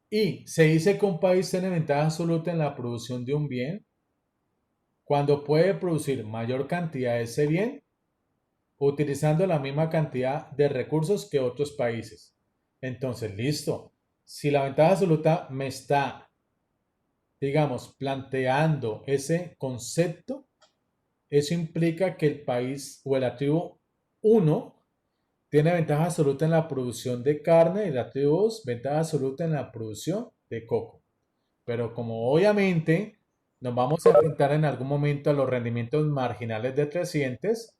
Y se dice que un país tiene ventaja absoluta en la producción de un bien cuando puede producir mayor cantidad de ese bien utilizando la misma cantidad de recursos que otros países. Entonces, listo. Si la ventaja absoluta me está, digamos, planteando ese concepto, eso implica que el país o el activo 1 tiene ventaja absoluta en la producción de carne y el activo 2 ventaja absoluta en la producción de coco. Pero como obviamente nos vamos a enfrentar en algún momento a los rendimientos marginales decrecientes,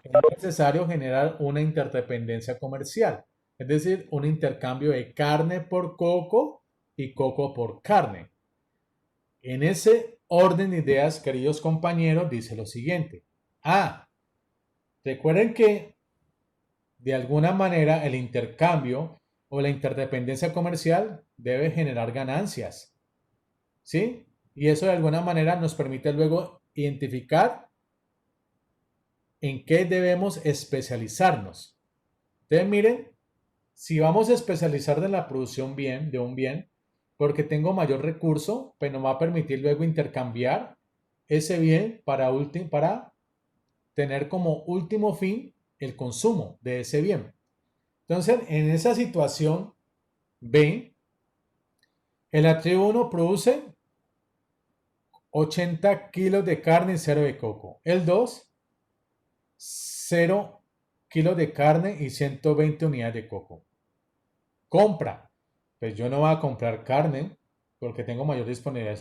es necesario generar una interdependencia comercial, es decir, un intercambio de carne por coco y coco por carne. En ese orden de ideas, queridos compañeros, dice lo siguiente. Recuerden que de alguna manera el intercambio o la interdependencia comercial debe generar ganancias, ¿sí? Y eso de alguna manera nos permite luego identificar en qué debemos especializarnos. Entonces, miren, si vamos a especializar en la producción de un bien, porque tengo mayor recurso, pues nos va a permitir luego intercambiar ese bien para tener como último fin el consumo de ese bien. Entonces, en esa situación B, el activo 1 produce 80 kilos de carne y 0 de coco. El 2, 0 kilos de carne y 120 unidades de coco. Compra. Pues yo no voy a comprar carne porque tengo mayor disponibilidad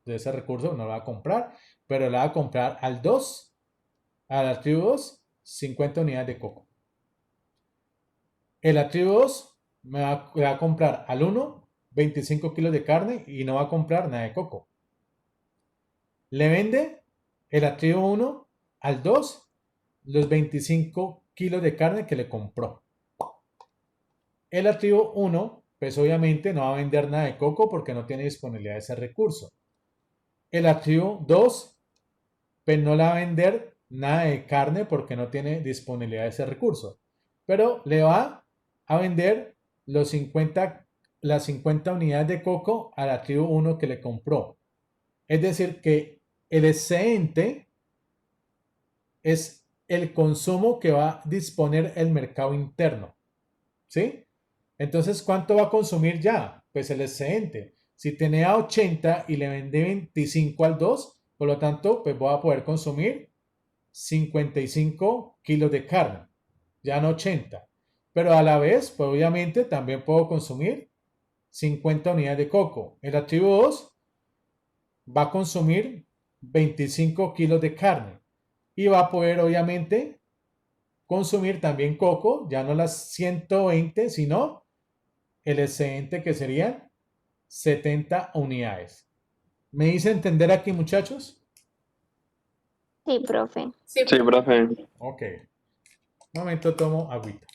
de ese recurso, no la voy a comprar, pero la voy a comprar al 2, al activo 2, 50 unidades de coco. El activo 2 me va a comprar al 1, 25 kilos de carne y no va a comprar nada de coco. Le vende el activo 1 al 2 los 25 kilos de carne que le compró. El activo 1, pues obviamente no va a vender nada de coco porque no tiene disponibilidad de ese recurso. El activo 2, pues no le va a vender nada de carne porque no tiene disponibilidad de ese recurso. Pero le va a vender las 50 unidades de coco al activo 1 que le compró. Es decir, que el excedente es el consumo que va a disponer el mercado interno. ¿Sí? Entonces, ¿cuánto va a consumir ya? Pues el excedente. Si tenía 80 y le vendí 25 al 2, por lo tanto, pues voy a poder consumir 55 kilos de carne, ya no 80. Pero a la vez, pues obviamente también puedo consumir 50 unidades de coco. El activo 2 va a consumir 25 kilos de carne y va a poder obviamente consumir también coco, ya no las 120, sino el excedente que serían 70 unidades. ¿Me hice entender aquí, muchachos? Sí, profe. Sí, Sí, profe. Ok. Un momento, tomo agüita.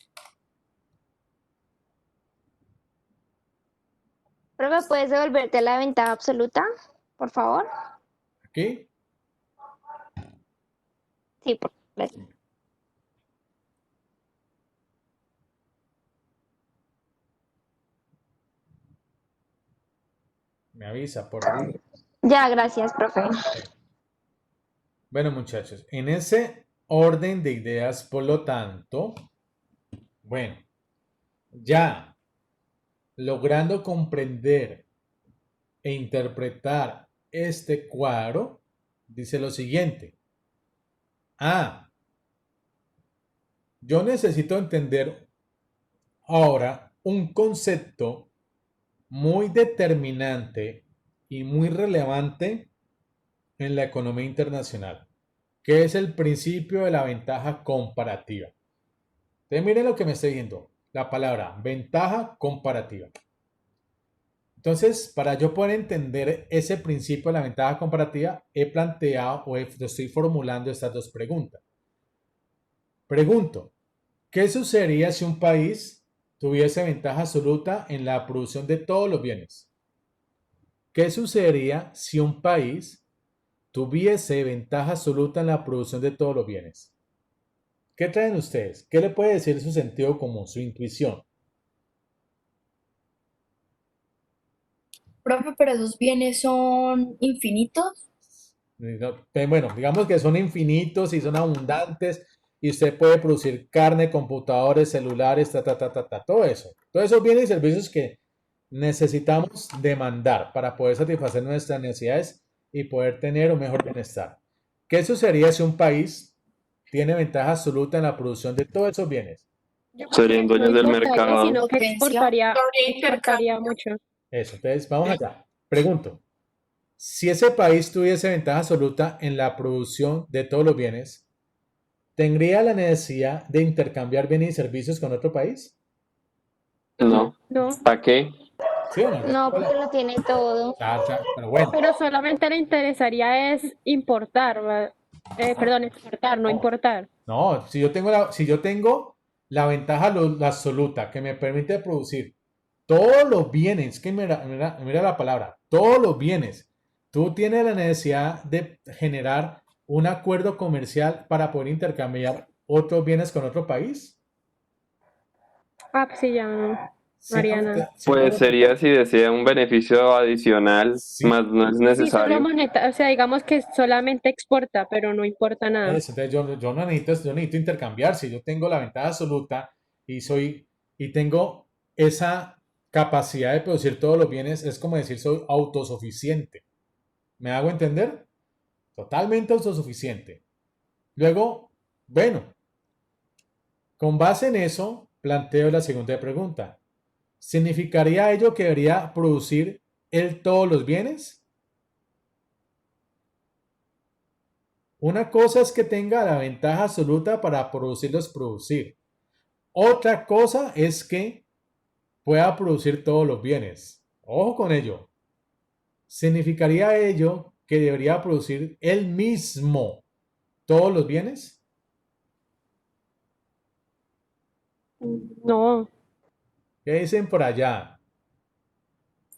Profe, ¿puedes devolverte la ventaja absoluta, por favor? Aquí. Sí, gracias. Me avisa, por favor. Ya, gracias, profe. Bueno, muchachos, en ese orden de ideas, por lo tanto, bueno, ya logrando comprender e interpretar este cuadro, dice lo siguiente. Yo necesito entender ahora un concepto muy determinante y muy relevante en la economía internacional, que es el principio de la ventaja comparativa. Entonces, miren lo que me está diciendo, la palabra ventaja comparativa. Entonces, para yo poder entender ese principio de la ventaja comparativa, he planteado o estoy formulando estas dos preguntas. Pregunto, ¿qué sucedería si un país tuviese ventaja absoluta en la producción de todos los bienes? ¿Qué sucedería si un país tuviese ventaja absoluta en la producción de todos los bienes? ¿Qué traen ustedes? ¿Qué le puede decir su sentido común, su intuición? Profe, pero esos bienes son infinitos. Bueno, digamos que son infinitos y son abundantes y usted puede producir carne, computadores, celulares, todo eso. Todos esos bienes y servicios que necesitamos demandar para poder satisfacer nuestras necesidades y poder tener un mejor bienestar. ¿Qué sucedería si un país tiene ventaja absoluta en la producción de todos esos bienes? Yo creo Serían que no dueños del importaría, mercado. sino que Potencia. Habría exportaría intercambio. mucho. Eso, entonces vamos allá. Pregunto, si ese país tuviese ventaja absoluta en la producción de todos los bienes, ¿tendría la necesidad de intercambiar bienes y servicios con otro país? No. No, ¿Para qué? ¿Sí o no? No, porque lo tiene todo. Pero bueno, pero solamente le interesaría es importar, perdón, exportar, no no, importar. no, si yo tengo la ventaja absoluta que me permite producir todos los bienes, que mira la palabra, todos los bienes, tú tienes la necesidad de generar un acuerdo comercial para poder intercambiar otros bienes con otro país. Ah, pues sí, ya no, ¿Sí me hago Mariana. sí me Pues hago sería si desea un beneficio adicional, Sí, más no es Sí, solo necesario. moneta, o sea, digamos que solamente exporta, pero no importa nada. eso, entonces yo no necesito, yo necesito intercambiar. Si yo tengo la ventaja absoluta y tengo esa capacidad de producir todos los bienes, es como decir soy autosuficiente. ¿Me hago entender? Totalmente autosuficiente. Luego, bueno, con base en eso, planteo la segunda pregunta. ¿Significaría ello que debería producir él todos los bienes? Una cosa es que tenga la ventaja absoluta para producir. Otra cosa es que pueda producir todos los bienes. Ojo con ello. ¿Significaría ello que debería producir él mismo todos los bienes? No, ¿Qué dicen por allá?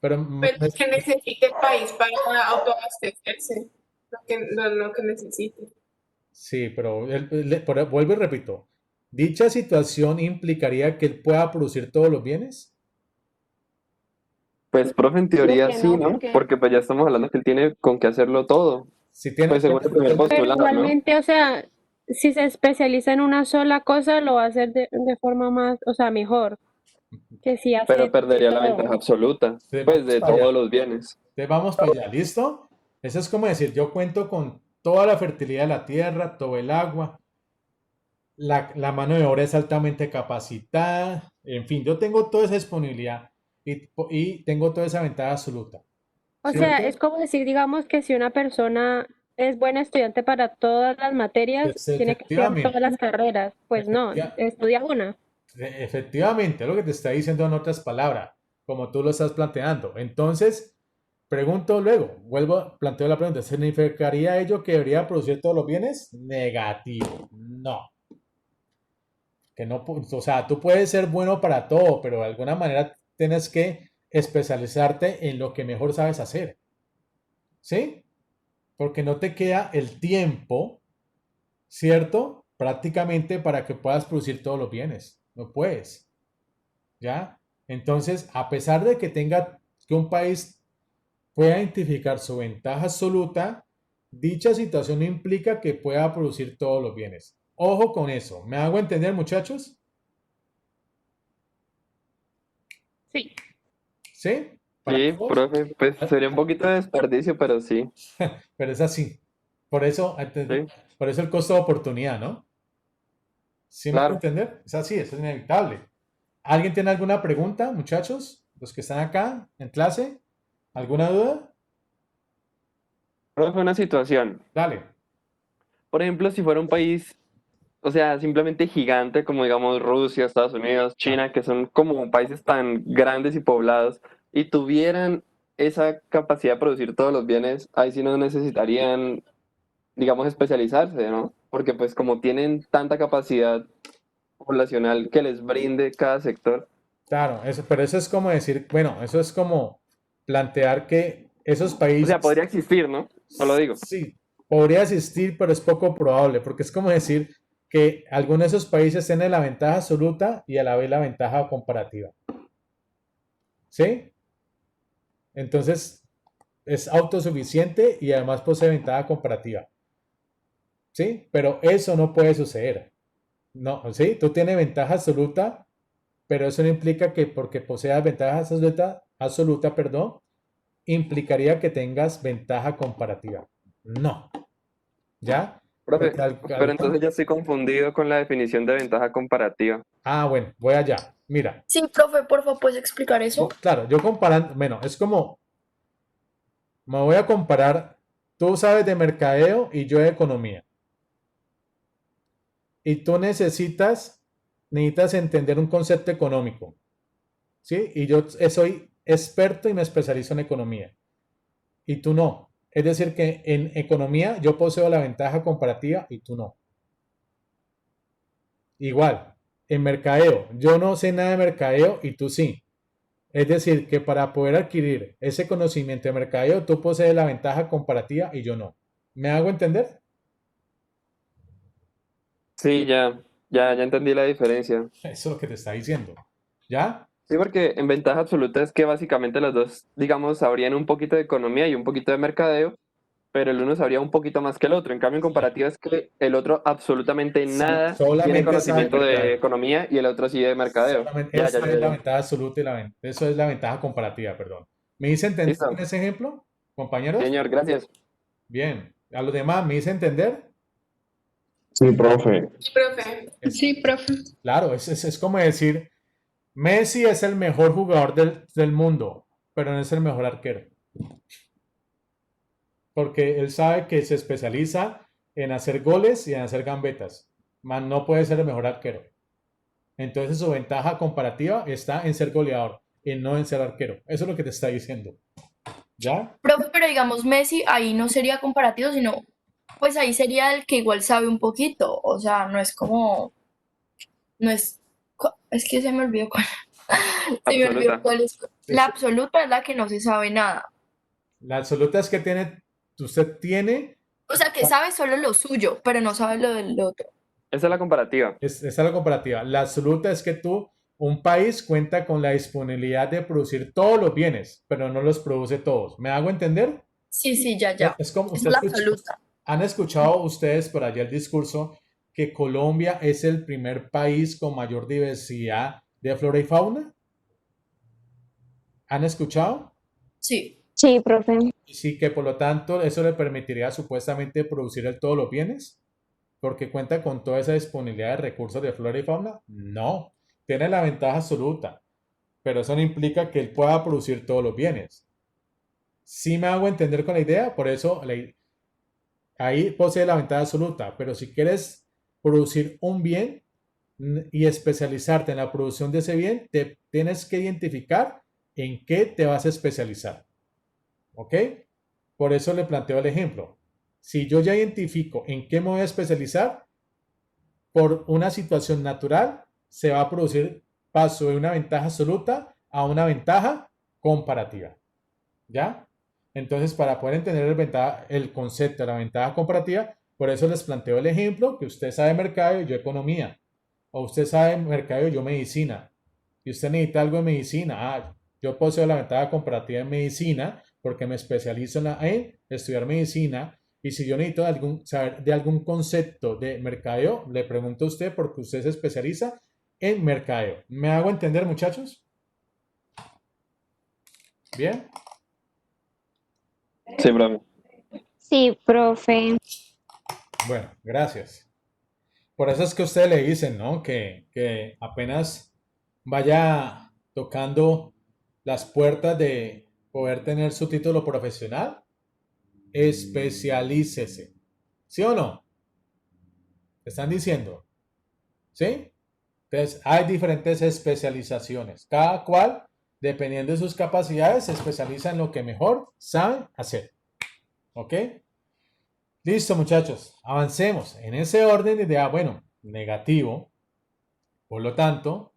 Pero Pero que necesite el país para autoabastecerse, lo que necesite. sí, pero vuelvo y repito. ¿Dicha situación implicaría que él pueda producir todos los bienes? Pues, profe, en creo teoría que sí, no, ¿no? porque Porque pues ya estamos hablando que él tiene con qué hacerlo todo. Si tiene, Pues según el primer pero postulado, ¿no? igualmente, o sea, si se especializa en una sola cosa, lo va a hacer de forma más, o sea, mejor que si Pero hace de perdería la todo. ventaja absoluta, pues vamos de para allá. todos los bienes. Vamos para allá, ¿listo? Eso es como decir, yo cuento con toda la fertilidad de la tierra, todo el agua, la mano de obra es altamente capacitada, en fin, yo tengo toda esa disponibilidad y tengo toda esa ventaja absoluta, O sea, ¿cierto? es como decir, digamos, que si una persona es buena estudiante para todas las materias, tiene que estudiar todas Efectivamente, las carreras. Pues no, efectiva- estudia una. efectivamente, es lo que te está diciendo en otras palabras, como tú lo estás planteando. Entonces, pregunto luego, planteo la pregunta, ¿significaría ello que debería producir todos los bienes? Negativo, no. Que no, o sea, tú puedes ser bueno para todo, pero de alguna manera tienes que especializarte en lo que mejor sabes hacer, ¿sí? Porque no te queda el tiempo, ¿cierto? Prácticamente para que puedas producir todos los bienes. No puedes, ¿ya? Entonces, a pesar de que un país pueda identificar su ventaja absoluta, dicha situación no implica que pueda producir todos los bienes. Ojo con eso. ¿Me hago entender, muchachos? Sí. ¿Sí? ¿Para Sí, todos? profe, pues sería un poquito de desperdicio, pero sí, Pero es así. Por eso, sí, por eso el costo de oportunidad, ¿no? ¿Sí me hago claro. entender? Es así, eso es inevitable. ¿Alguien tiene alguna pregunta, muchachos? Los que están acá en clase, ¿alguna duda? Profe, una situación. Dale. Por ejemplo, si fuera un país, o sea, simplemente gigante como digamos Rusia, Estados Unidos, Ah, China, que son como países tan grandes y poblados, y tuvieran esa capacidad de producir todos los bienes, ahí sí no necesitarían, digamos, especializarse, ¿no? Porque pues como tienen tanta capacidad poblacional que les brinde cada sector, claro, pero eso es como decir, bueno, eso es como plantear que esos o sea, países, podría existir, ¿no? No lo digo. sí, podría existir, pero es poco probable, porque es como decir, que algunos de esos países tienen la ventaja absoluta y a la vez la ventaja comparativa. ¿Sí? Entonces, es autosuficiente y además posee ventaja comparativa. ¿Sí? Pero eso no puede suceder. No, ¿sí? Tú tienes ventaja absoluta, pero eso no implica que porque poseas ventaja absoluta, perdón, implicaría que tengas ventaja comparativa. No. ¿Ya? Profe, Porque pero entonces ya estoy confundido con la definición de ventaja comparativa. bueno, voy allá. Mira, Sí, profe, por favor, ¿puedes explicar eso? claro, yo comparando, bueno, es como, me voy a comparar, tú sabes de mercadeo y yo de economía. Y tú necesitas entender un concepto económico, ¿sí? Y yo soy experto y me especializo en economía. Y tú no. Es decir, que en economía yo poseo la ventaja comparativa y tú no. Igual, en mercadeo, yo no sé nada de mercadeo y tú sí. Es decir, que para poder adquirir ese conocimiento de mercadeo, tú posees la ventaja comparativa y yo no. ¿Me hago entender? Sí, ya entendí la diferencia. Eso es lo que te está diciendo. ¿Ya? Sí, porque en ventaja absoluta es que básicamente los dos, digamos, sabrían un poquito de economía y un poquito de mercadeo, pero el uno sabría un poquito más que el otro. En cambio, en comparativa es que el otro absolutamente nada tiene Solamente sabe conocimiento de mercadeo. economía y el otro sí de mercadeo. Solamente Ya, esa ya, es ya, la ya. ventaja absoluta y eso es la ventaja comparativa, perdón. ¿Me hice entender con Listo. ese ejemplo, compañeros? Señor, gracias. Bien. A los demás, ¿me hice entender? Sí, profe. Sí, profe. Sí, profe. Claro, es como decir, Messi es el mejor jugador del mundo, pero no es el mejor arquero. Porque él sabe que se especializa en hacer goles y en hacer gambetas. Más no puede ser el mejor arquero. Entonces su ventaja comparativa está en ser goleador y no en ser arquero. Eso es lo que te está diciendo. ¿Ya? Profe, pero digamos Messi ahí no sería comparativo, sino pues ahí sería el que igual sabe un poquito, o sea, no es como, no es, es que se me olvidó cuál, se me olvidó Absoluta. cuál es, la absoluta es la que no se sabe nada, La absoluta es que usted tiene, o sea, que sabe solo lo suyo, pero no sabe lo del otro. Esa es la comparativa. esa es la comparativa. La absoluta es que un país cuenta con la disponibilidad de producir todos los bienes, pero no los produce todos. ¿Me hago entender? Sí, sí, ya, Es como es usted la escucha, absoluta. ¿han escuchado ustedes por allá el discurso que Colombia es el primer país con mayor diversidad de flora y fauna? ¿Han escuchado? Sí, Sí, profe. Y sí, que por lo tanto eso le permitiría supuestamente producir todos los bienes, porque cuenta con toda esa disponibilidad de recursos de flora y fauna. No, tiene la ventaja absoluta, pero eso no implica que él pueda producir todos los bienes. Sí me hago entender con la idea, por eso ahí posee la ventaja absoluta, pero si quieres producir un bien y especializarte en la producción de ese bien, te tienes que identificar en qué te vas a especializar. ¿Ok? Por eso le planteo el ejemplo. Si yo ya identifico en qué me voy a especializar, por una situación natural se va a producir paso de una ventaja absoluta a una ventaja comparativa. ¿Ya? Entonces, para poder entender el concepto de la ventaja comparativa, por eso les planteo el ejemplo que usted sabe mercado y yo economía. O usted sabe mercado y yo medicina. Y usted necesita algo de medicina. Yo poseo la ventaja comparativa en medicina porque me especializo en estudiar medicina. Y si yo necesito saber de algún concepto de mercadeo, le pregunto a usted porque usted se especializa en mercadeo. ¿Me hago entender, muchachos? ¿Bien? Sí, profe. Sí, profe. Bueno, gracias. Por eso es que ustedes le dicen, ¿no? Que apenas vaya tocando las puertas de poder tener su título profesional, especialícese. ¿Sí o no? ¿Te están diciendo? ¿Sí? Entonces, hay diferentes especializaciones. Cada cual, dependiendo de sus capacidades, se especializa en lo que mejor saben hacer. ¿Ok? Listo, muchachos. Avancemos en ese orden de idea, bueno, negativo. Por lo tanto,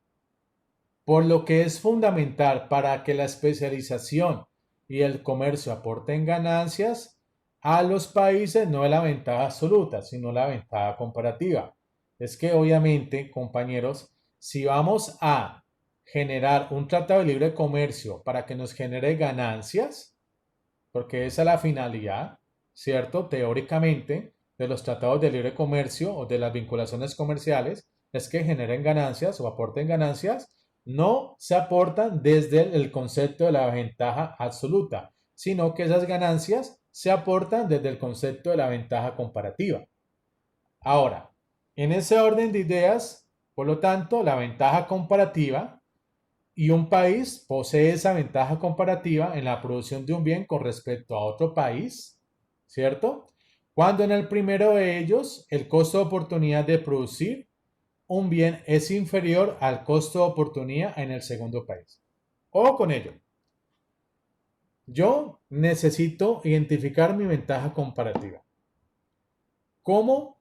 por lo que es fundamental para que la especialización y el comercio aporten ganancias a los países, no es la ventaja absoluta, sino la ventaja comparativa. es que obviamente, compañeros, si vamos a generar un tratado de libre comercio para que nos genere ganancias, porque esa es la finalidad, ¿cierto? Teóricamente, de los tratados de libre comercio o de las vinculaciones comerciales, es que generen ganancias o aporten ganancias, no se aportan desde el concepto de la ventaja absoluta, sino que esas ganancias se aportan desde el concepto de la ventaja comparativa. Ahora, en ese orden de ideas, por lo tanto, la ventaja comparativa y un país posee esa ventaja comparativa en la producción de un bien con respecto a otro país, ¿cierto? Cuando en el primero de ellos el costo de oportunidad de producir un bien es inferior al costo de oportunidad en el segundo país. O con ello, yo necesito identificar mi ventaja comparativa. ¿Cómo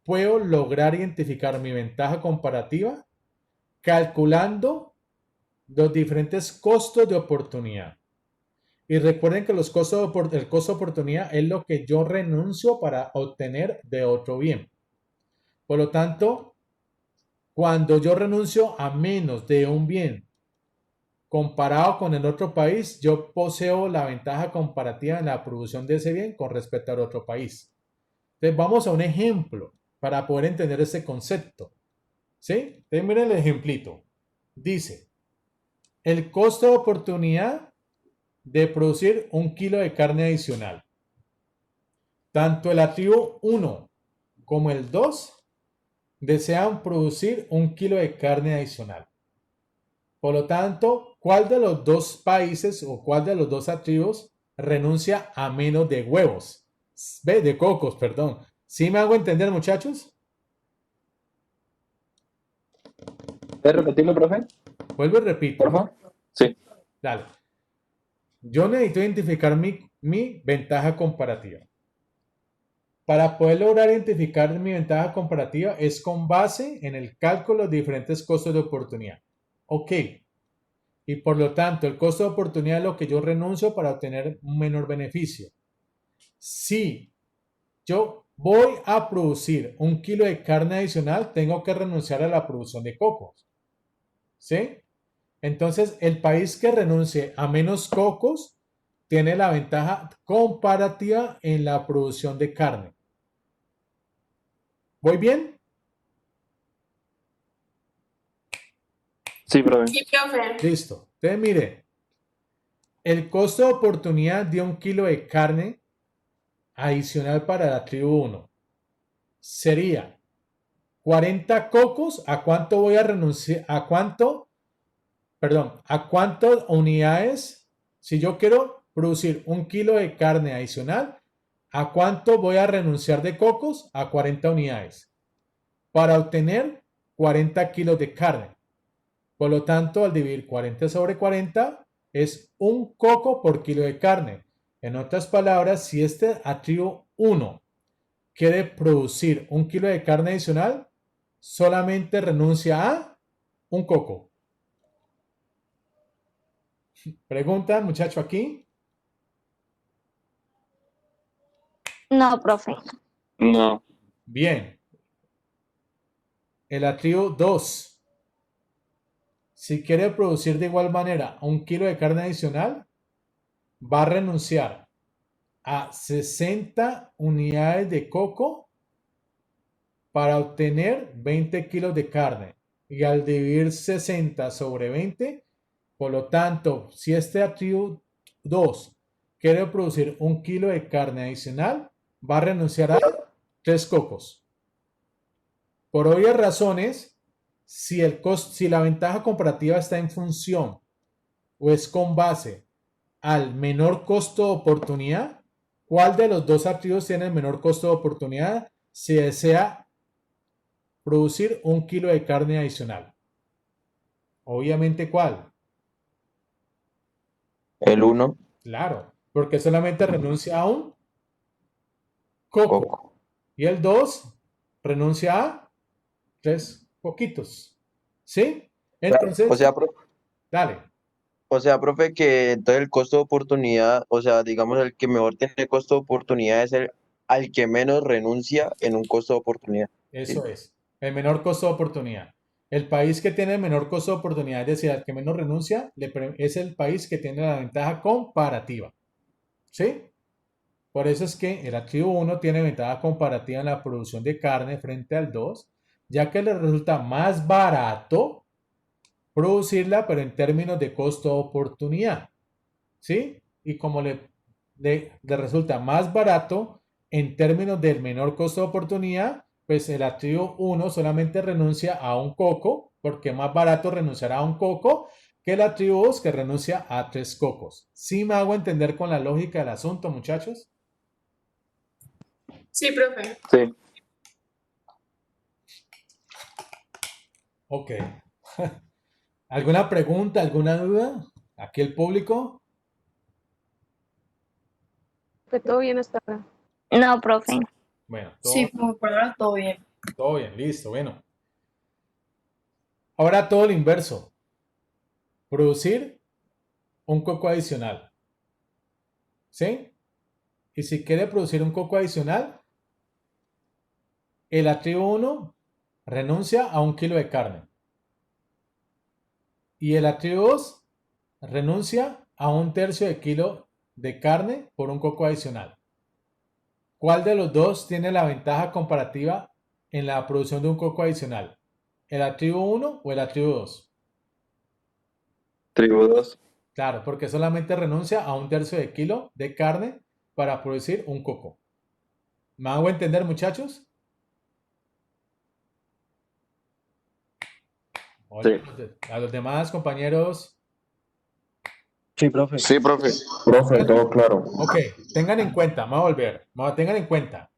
puedo lograr identificar mi ventaja comparativa? Calculando los diferentes costos de oportunidad. Y recuerden que el costo de oportunidad es lo que yo renuncio para obtener de otro bien. Por lo tanto, cuando yo renuncio a menos de un bien comparado con el otro país, yo poseo la ventaja comparativa en la producción de ese bien con respecto al otro país. Entonces, vamos a un ejemplo para poder entender este concepto. ¿Sí? Entonces, miren el ejemplito. Dice, el costo de oportunidad de producir 1 kilo de carne adicional. Tanto el activo 1 como el 2 desean producir 1 kilo de carne adicional. Por lo tanto, ¿cuál de los dos países o cuál de los dos activos renuncia a menos de huevos? De cocos, perdón. ¿Sí me hago entender, muchachos? ¿Puedes repetirlo, profe? Vuelvo y repito. Por favor. Sí. Dale. Yo necesito identificar mi ventaja comparativa. Para poder lograr identificar mi ventaja comparativa es con base en el cálculo de diferentes costos de oportunidad. Ok. Y por lo tanto, el costo de oportunidad es lo que yo renuncio para obtener un menor beneficio. Si yo voy a producir 1 kilo de carne adicional, tengo que renunciar a la producción de cocos. ¿Sí? Entonces, el país que renuncie a menos cocos tiene la ventaja comparativa en la producción de carne. ¿Voy bien? Sí, profe. Sí, profe. Listo. Entonces, mire, el costo de oportunidad de 1 kilo de carne adicional para la tribu 1 sería 40 cocos. ¿A cuánto voy a renunciar? ¿A cuánto? Perdón, ¿a cuántas unidades? Si yo quiero producir 1 kilo de carne adicional, ¿a cuánto voy a renunciar de cocos? A 40 unidades. Para obtener 40 kilos de carne. Por lo tanto, al dividir 40 sobre 40, es 1 coco por kilo de carne. En otras palabras, si este activo 1 quiere producir 1 kilo de carne adicional, solamente renuncia a 1 coco. Pregunta, muchacho, aquí. No, profe. No. Bien. El activo 2. Si quiere producir de igual manera 1 kilo de carne adicional, va a renunciar a 60 unidades de coco para obtener 20 kilos de carne. Y al dividir 60 sobre 20, por lo tanto, si este activo 2 quiere producir 1 kilo de carne adicional, va a renunciar a 3 cocos. Por obvias razones, si la ventaja comparativa está en función o es con base al menor costo de oportunidad, ¿cuál de los dos activos tiene el menor costo de oportunidad si desea producir 1 kilo de carne adicional? Obviamente, ¿cuál? El 1, Claro, porque solamente renuncia a un coco. coco. Y el 2 renuncia a 3 poquitos. ¿Sí? Entonces, dale. O sea, profe, que entonces el costo de oportunidad, o sea, digamos, el que mejor tiene costo de oportunidad es el al que menos renuncia en un costo de oportunidad. Eso es. El menor costo de oportunidad. El país que tiene el menor costo de oportunidad, es decir, al que menos renuncia, es el país que tiene la ventaja comparativa. ¿Sí? Por eso es que el activo 1 tiene ventaja comparativa en la producción de carne frente al 2, ya que le resulta más barato producirla, pero en términos de costo de oportunidad. ¿Sí? Y como le resulta más barato en términos del menor costo de oportunidad, pues el activo 1 solamente renuncia a un coco, porque es más barato renunciar a un coco que el activo 2 que renuncia a 3 cocos. ¿Sí me hago entender con la lógica del asunto, muchachos? Sí, profe. Sí. Ok. ¿Alguna pregunta, alguna duda? ¿Aquí el público? Que todo bien hasta ahora. No, profe. Bueno, Sí, por ahora todo bien. todo bien, listo, bueno. Ahora todo lo inverso. Producir un coco adicional. ¿Sí? Y si quiere producir un coco adicional, el activo 1 renuncia a 1 kilo de carne. Y el activo 2 renuncia a 1/3 de kilo de carne por un coco adicional. ¿Cuál de los dos tiene la ventaja comparativa en la producción de un coco adicional? ¿El activo 1 o el activo 2? Tribu 2. Claro, porque solamente renuncia a 1/3 de kilo de carne para producir un coco. ¿Me hago entender, muchachos? Sí. A los demás compañeros. Sí, profe. Sí, profe. Profe, todo claro. Ok, tengan en cuenta, vamos a volver. Tengan en cuenta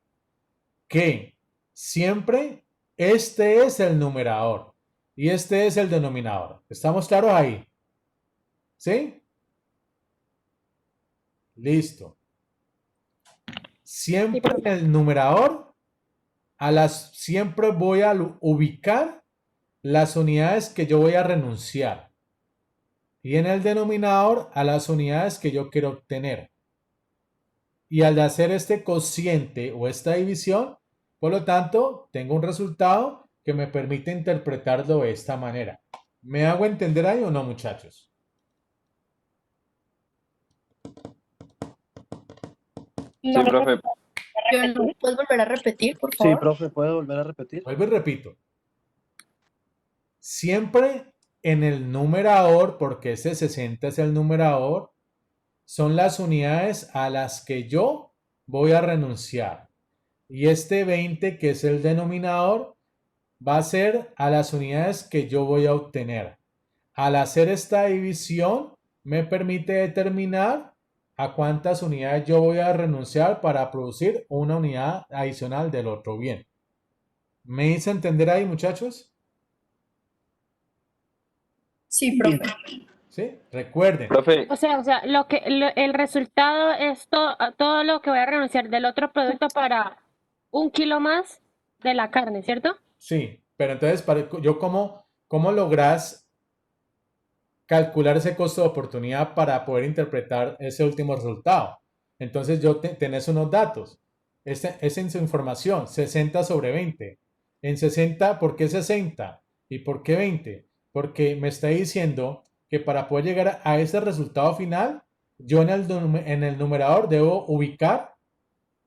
que siempre este es el numerador y este es el denominador. ¿Estamos claros ahí? ¿Sí? Listo. Siempre en el numerador, siempre voy a ubicar las unidades que yo voy a renunciar. Y en el denominador, a las unidades que yo quiero obtener. Y al hacer este cociente o esta división, por lo tanto, tengo un resultado que me permite interpretarlo de esta manera. ¿Me hago entender ahí o no, muchachos? Sí, profe. ¿Puedes volver a repetir, por Sí, favor? profe, ¿puede volver a repetir? Vuelvo y repito. Siempre en el numerador, porque ese 60 es el numerador, son las unidades a las que yo voy a renunciar. Y este 20, que es el denominador, va a ser a las unidades que yo voy a obtener. Al hacer esta división, me permite determinar a cuántas unidades yo voy a renunciar para producir una unidad adicional del otro bien. ¿Me hice entender ahí, muchachos? Sí, profe. ¿Sí? Recuerden. Profe, O sea, el resultado es todo lo que voy a renunciar del otro producto para 1 kilo más de la carne, ¿cierto? Sí, pero entonces, ¿cómo logras calcular ese costo de oportunidad para poder interpretar ese último resultado? Entonces, tenés unos datos. Es en su información, 60 sobre 20. En 60, ¿por qué 60? ¿Y por qué 20? Porque me está diciendo que para poder llegar a ese resultado final, yo en el numerador debo ubicar,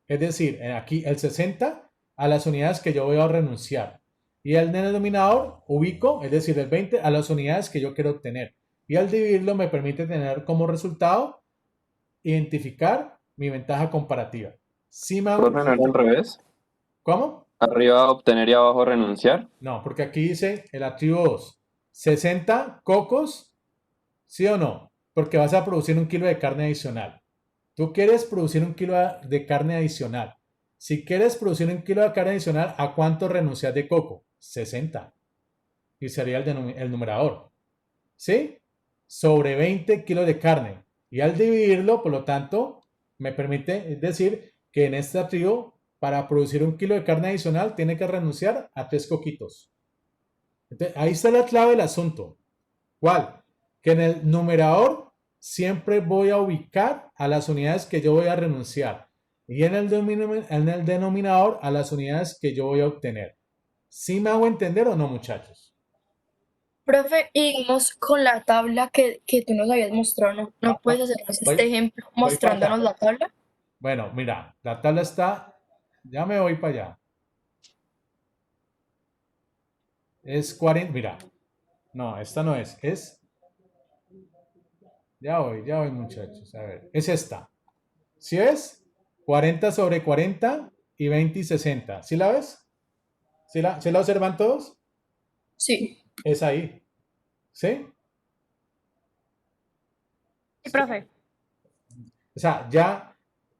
es decir, aquí el 60 a las unidades que yo voy a renunciar. Y en el denominador ubico, es decir, el 20 a las unidades que yo quiero obtener. Y al dividirlo me permite tener como resultado identificar mi ventaja comparativa. ¿Sí me hago- profe, ¿no era al revés? ¿Cómo? Arriba obtener y abajo renunciar. No, porque aquí dice el activo 2. 60 cocos, ¿sí o no? Porque vas a producir 1 kilo de carne adicional. Tú quieres producir 1 kilo de carne adicional. Si quieres producir 1 kilo de carne adicional, ¿a cuánto renuncias de coco? 60. Y sería el numerador. ¿Sí? Sobre 20 kilos de carne. Y al dividirlo, por lo tanto, me permite decir que en este activo, para producir 1 kilo de carne adicional, tiene que renunciar a 3 coquitos. Entonces, ahí está la clave del asunto. ¿Cuál? Que en el numerador siempre voy a ubicar a las unidades que yo voy a renunciar. Y en el denominador a las unidades que yo voy a obtener. ¿Sí me hago entender o no, muchachos? Profe, y digamos con la tabla que tú nos habías mostrado, ¿no puedes hacernos Voy- este ejemplo voy para mostrándonos allá. la tabla? Bueno, mira, la tabla está, ya me voy para allá. Es 40, mira, no, esta no es, ya voy muchachos, a ver, es esta. ¿Sí ves? 40 sobre 40 y 20 y 60. ¿Sí la ves? ¿Sí la observan todos? Sí. Es ahí. ¿Sí? Sí, profe. O sea, ya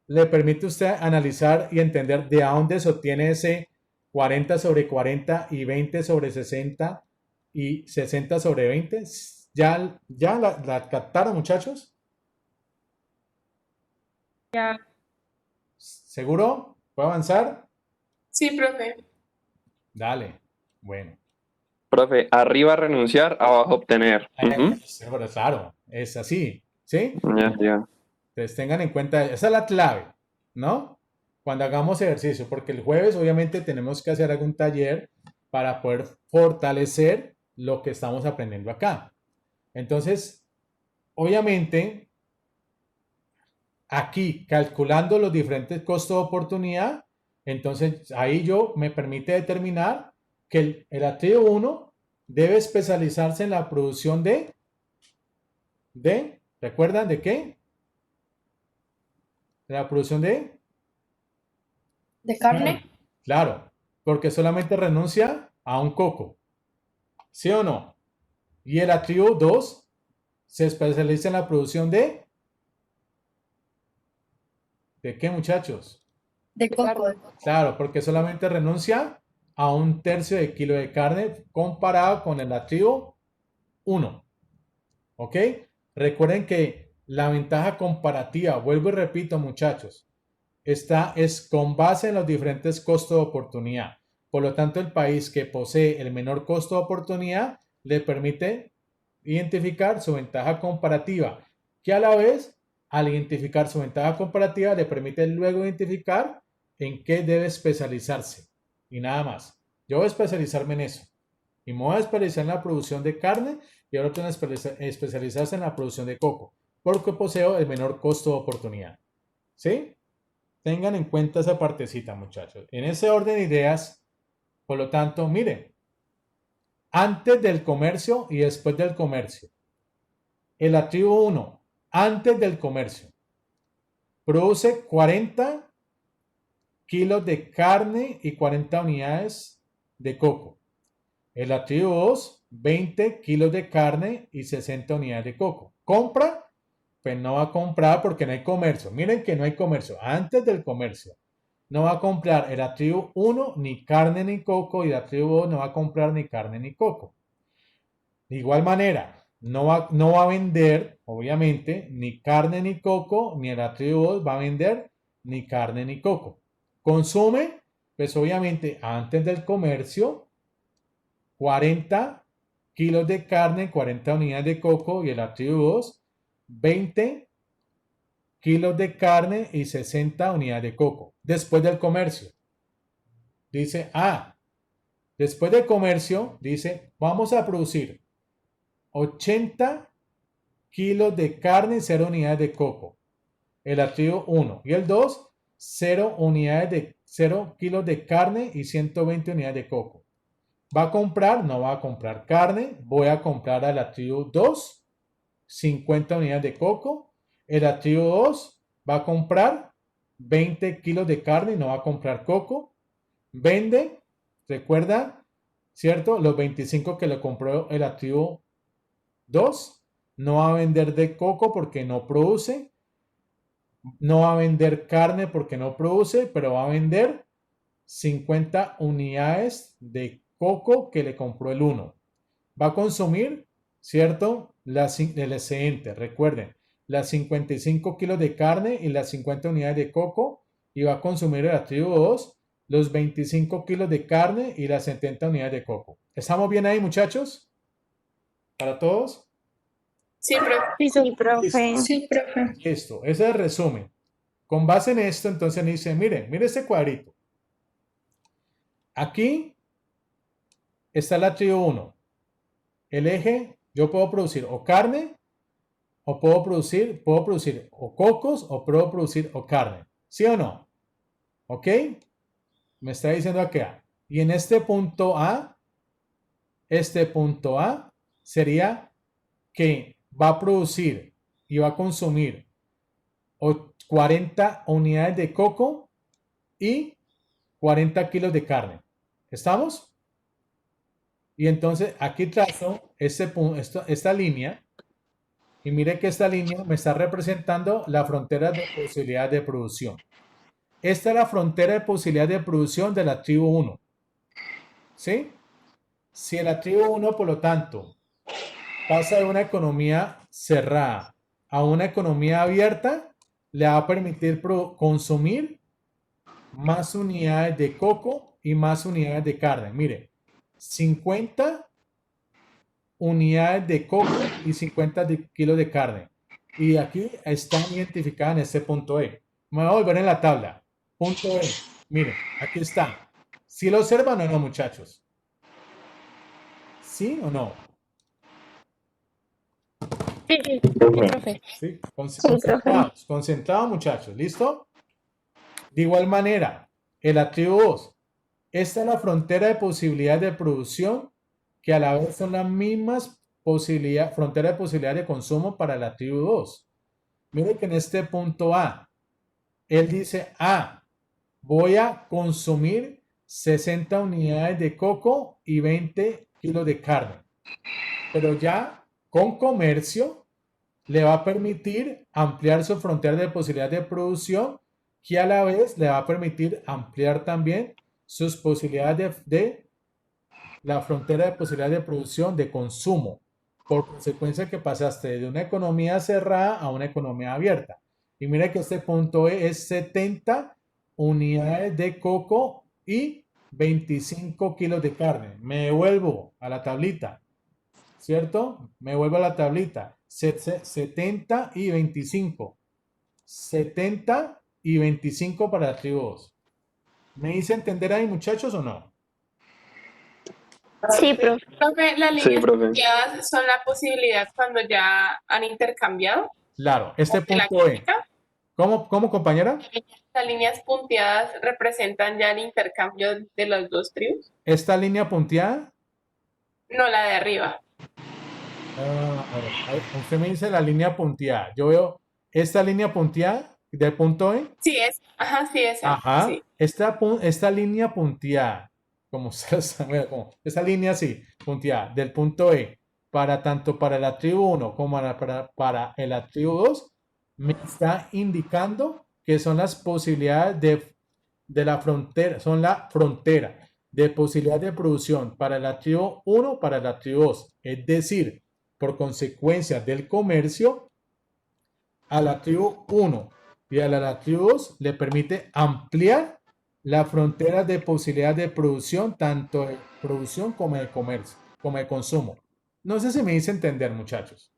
le permite a usted analizar y entender de dónde se obtiene ese 40 sobre 40 y 20 sobre 60 y 60 sobre 20. ¿Ya la captaron, muchachos? Ya. ¿Seguro? ¿Puedo avanzar? Sí, profe. Dale. Bueno. Profe, arriba renunciar, abajo obtener. Ujú. Pero claro, es así. ¿Sí? Ya. Entonces tengan en cuenta, esa es la clave, ¿no? Cuando hagamos ejercicio, porque el jueves obviamente tenemos que hacer algún taller para poder fortalecer lo que estamos aprendiendo acá. Entonces, obviamente, aquí calculando los diferentes costos de oportunidad, entonces ahí yo me permite determinar que el activo 1 debe especializarse en la producción ¿recuerdan de qué? De la producción de ¿De carne? Claro, porque solamente renuncia a un coco. ¿Sí o no? Y el activo 2 se especializa en la producción ¿de qué, muchachos? De coco. Claro, porque solamente renuncia a un tercio de kilo de carne comparado con el activo 1. ¿Ok? Recuerden que la ventaja comparativa, vuelvo y repito, muchachos, es con base en los diferentes costos de oportunidad. Por lo tanto, el país que posee el menor costo de oportunidad le permite identificar su ventaja comparativa, que a la vez, al identificar su ventaja comparativa, le permite luego identificar en qué debe especializarse. Y nada más. Yo voy a especializarme en eso. Y me voy a especializar en la producción de carne y ahora tengo que especializarse en la producción de coco, porque poseo el menor costo de oportunidad. ¿Sí? Tengan en cuenta esa partecita, muchachos. En ese orden de ideas, por lo tanto, miren, antes del comercio y después del comercio. El activo 1, antes del comercio, produce 40 kilos de carne y 40 unidades de coco. El activo 2, 20 kilos de carne y 60 unidades de coco. ¿Compra? Pues no va a comprar porque no hay comercio. Miren que no hay comercio. Antes del comercio. No va a comprar el activo 1 ni carne ni coco y el activo 2 no va a comprar ni carne ni coco. De igual manera, no va a vender, obviamente, ni carne ni coco, ni el activo 2 va a vender ni carne ni coco. Consume, pues obviamente, antes del comercio, 40 kilos de carne, 40 unidades de coco y el activo 2, 20 kilos de carne y 60 unidades de coco. Después del comercio. Dice, después del comercio, dice, vamos a producir 80 kilos de carne y 0 unidades de coco. El activo 1. Y el 2, 0 kilos de carne y 120 unidades de coco. ¿Va a comprar? No va a comprar carne. Voy a comprar al activo 2, 50 unidades de coco. El activo 2 va a comprar 20 kilos de carne y no va a comprar coco. Vende, recuerda, ¿cierto? Los 25 que le compró el activo 2. No va a vender de coco porque no produce. No va a vender carne porque no produce, pero va a vender 50 unidades de coco que le compró el 1. Va a consumir, ¿cierto? El excedente. Recuerden, las 55 kilos de carne y las 50 unidades de coco. Y va a consumir el activo 2, los 25 kilos de carne y las 70 unidades de coco. ¿Estamos bien ahí, muchachos? ¿Para todos? Sí, profe. Sí, profe. Sí, profe. Listo, ese es el resumen. Con base en esto, entonces dice, mire este cuadrito. Aquí está la tribu 1. El eje, yo puedo producir o carne, o puedo producir o cocos, o puedo producir o carne. ¿Sí o no? ¿Ok? Me está diciendo acá. Y en este punto A sería que va a producir y va a consumir 40 unidades de coco y 40 kilos de carne. ¿Estamos? Y entonces aquí trazo esta línea y mire que esta línea me está representando la frontera de posibilidad de producción. Esta es la frontera de posibilidad de producción de la tribu 1. ¿Sí? Si la tribu 1, por lo tanto, pasa de una economía cerrada a una economía abierta, le va a permitir consumir más unidades de coco y más unidades de carne. Mire, 50 unidades de coco y 50 kilos de carne. Y aquí están identificadas en este punto E. Me voy a volver en la tabla. Punto E. Mire, aquí está. ¿Sí lo observan o no, muchachos? ¿Sí o no? Sí, sí, Profe. profe. ¿Sí? profe. Concentrados, muchachos. ¿Listo? De igual manera, el la tribu 2. Esta es la frontera de posibilidad de producción que a la vez son las mismas frontera de posibilidad de consumo para la tribu 2. Miren que en este punto A, él dice, voy a consumir 60 unidades de coco y 20 kilos de carne. Pero ya con comercio le va a permitir ampliar su frontera de posibilidad de producción, que a la vez le va a permitir ampliar también sus posibilidades de la frontera de posibilidad de producción de consumo, por consecuencia que pasaste de una economía cerrada a una economía abierta. Y mira que este punto es 70 unidades de coco y 25 kilos de carne. Me devuelvo a la tablita, ¿cierto? Me vuelvo a la tablita. 70 y 25. 70 y 25 para la tribu 2. ¿Me hice entender ahí, muchachos, o no? Sí, profe. Profe, las Sí, líneas profe. punteadas son la posibilidad cuando ya han intercambiado Claro, este de la punto E. química. ¿Cómo, compañera? Las líneas punteadas representan ya el intercambio de las dos tribus. Esta línea punteada, No, la de arriba. a ver, usted me dice la línea punteada. Yo veo esta línea punteada del punto E. Sí, sí, esa. Ajá. Sí. Esta línea punteada, como se sabe, esta línea así, punteada, del punto E, tanto para la tribu 1 como para la tribu 2, me está indicando que son las posibilidades de la frontera, son la frontera de posibilidad de producción para la tribu 1, para la tribu 2. Es decir, por consecuencia del comercio, a la tribu 1 y a la tribu 2 le permite ampliar la frontera de posibilidad de producción, tanto de producción como de comercio, como de consumo. No sé si me hice entender, muchachos.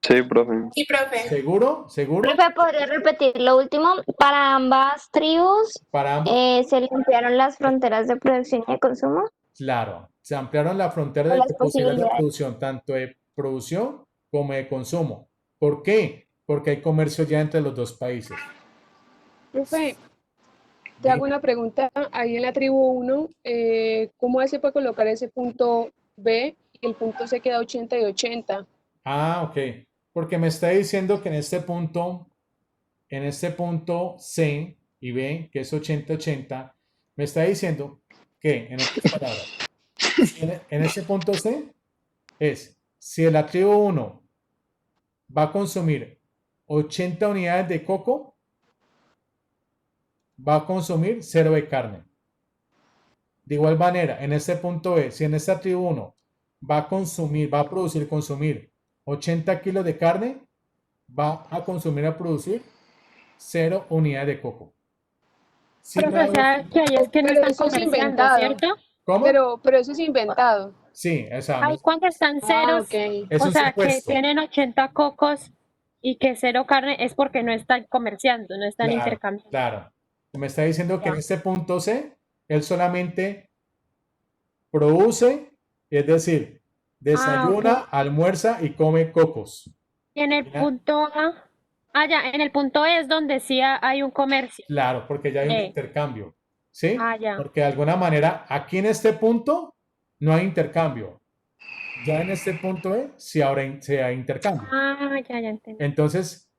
Sí, profe. Sí, profe. ¿Seguro? ¿Seguro? Profe, ¿podría repetir lo último? Para ambas tribus Para ambos, se limpiaron las fronteras de producción y de consumo claro, se ampliaron la frontera o de las posibilidad de posibilidades. producción, tanto de producción como de consumo. ¿Por qué? Porque hay comercio ya entre los dos países. Profe, te hago una pregunta. Ahí en la tribu 1, ¿cómo hace para colocar ese punto B y el punto C queda 80 y 80? Ok. Porque me está diciendo que en este punto C y B, que es 80-80, me está diciendo que, en otras palabras, en ese punto C es, si la tribu 1 va a consumir 80 unidades de coco, va a consumir 0 de carne. De igual manera, en este punto E, si en esta tribu 1 va a consumir 80 kilos de carne, va a producir 0 unidades de coco. ¿Sí me Profe, o hago sea, entender? que ahí es que no Pero están eso es comerciando, inventado. ¿cierto? ¿Cómo? Pero eso es inventado. Sí, Ahí cuando están ceros, Ok. es o un sea, que supuesto. tienen 80 cocos y que 0 carne es porque no están comerciando, no están Claro, intercambiando. claro. Me está diciendo que en Ya. este punto C, él solamente produce, es decir, desayuna, ok. almuerza y come cocos. Y en el Mira, punto A, ya, en el punto E es donde sí hay un comercio. claro, porque ya hay un E. intercambio, ¿sí? Ya. Porque de alguna manera, aquí en este punto no hay intercambio. Ya en este punto E sí ahora sí hay intercambio. Ya entendí. Entonces,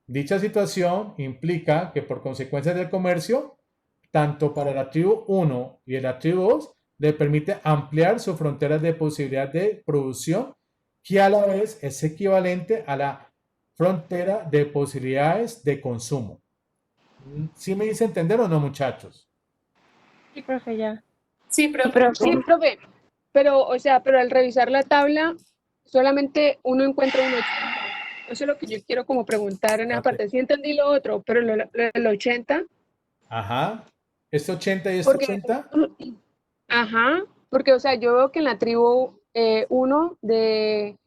dicha situación implica que por consecuencias del comercio, tanto para la tribu 1 y la tribu 2, le permite ampliar sus fronteras de posibilidad de producción, que a la vez es equivalente a la frontera de posibilidades de consumo. ¿Sí me hice entender o no, muchachos? Sí, profe, ya. Sí, profe. Sí, profe, pero, o sea, pero al revisar la tabla, solamente uno encuentra un 80. Eso es lo que yo quiero como preguntar en esa parte. Sí entendí lo otro, pero el 80, Ajá. ¿Este 80 y este porque, 80? ajá, porque, o sea, yo veo que en la tribu 1 de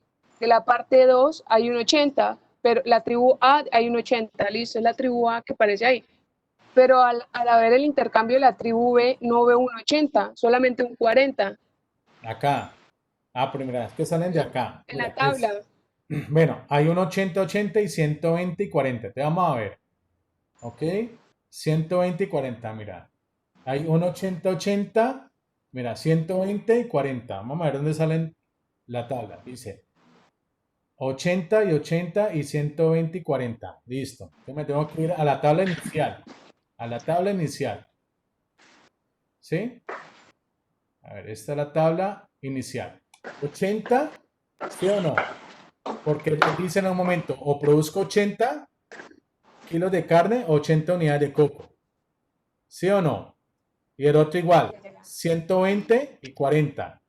la parte 2 hay un 80, pero la tribu A hay un 80, listo, es la tribu A que aparece ahí. Pero al haber el intercambio de la tribu B, no veo un 80, solamente un 40 Acá. Ah, pero mira, es que salen de acá. en Mira, la tabla. bueno, hay un 80, 80 y 120 y 40. Te vamos a ver. ¿Ok? 120 y 40, mira. Hay un 80, 80. Mira, 120 y 40. Vamos a ver dónde salen la tabla. Dice 80 y 80 y 120 y 40. Listo. Entonces me tengo que ir a la tabla inicial. A la tabla inicial. ¿Sí? A ver, esta es la tabla inicial. 80, ¿sí o no? Porque él dice en un momento, o produzco 80 kilos de carne o 80 unidades de coco. ¿Sí o no? Y el otro igual, 120 y 40.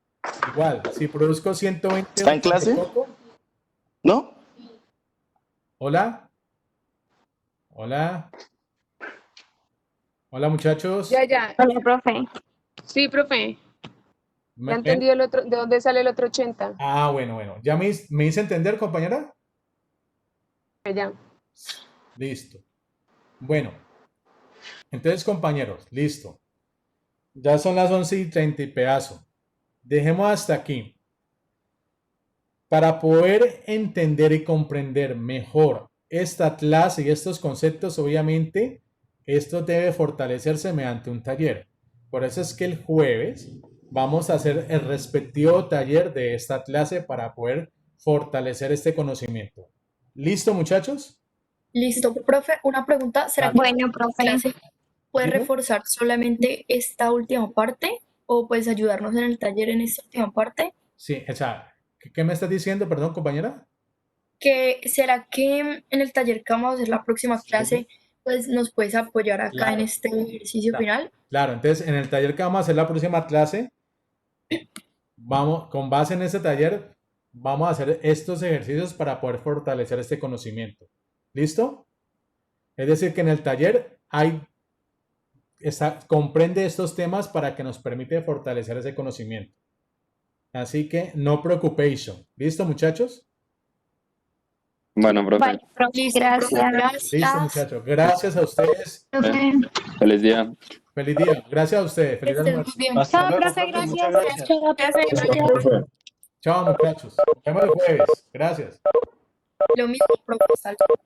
Igual, si produzco 120 ¿Está en unidades de clase? coco. ¿No? Hola. Hola. Hola, muchachos. Ya. Hola, profe. Sí, profe. ¿Me Ya ven? entendí el otro, de dónde sale el otro 80. Ah, bueno. ¿Ya me hice entender, compañera? Ya. Listo. Bueno, entonces, compañeros, listo. Ya son las 11:30 y pedazo. Dejemos hasta aquí. Para poder entender y comprender mejor esta clase y estos conceptos, obviamente, esto debe fortalecerse mediante un taller. Por eso es que el jueves vamos a hacer el respectivo taller de esta clase para poder fortalecer este conocimiento. ¿Listo, muchachos? Listo, profe, una pregunta, ¿será que Bueno, la profe. clase puede Dime. reforzar solamente esta última parte o puedes ayudarnos en el taller en esta última parte? Sí, o sea, ¿qué me estás diciendo, perdón, compañera? ¿Será que en el taller que vamos a hacer la próxima clase, pues nos puedes apoyar acá en Claro. este ejercicio final? Claro, entonces en el taller que vamos a hacer la próxima clase, con base en este taller, vamos a hacer estos ejercicios para poder fortalecer este conocimiento. ¿Listo? Es decir, que en el taller comprende estos temas para que nos permite fortalecer ese conocimiento. Así que no preocupación. ¿Listo, muchachos? Bueno, profe, Vale, profe, Listo, profe, gracias. Listo, muchachos. Gracias a ustedes. Profe. feliz día. Feliz día. Gracias a ustedes. que Feliz estés muy almuerzo. bien. Hasta Chao, luego, profe, profe. Muchas gracias. gracias. Chao, profe. Profe. Chao, muchachos. Nos vemos el jueves. Gracias. Lo mismo, profe, hasta luego.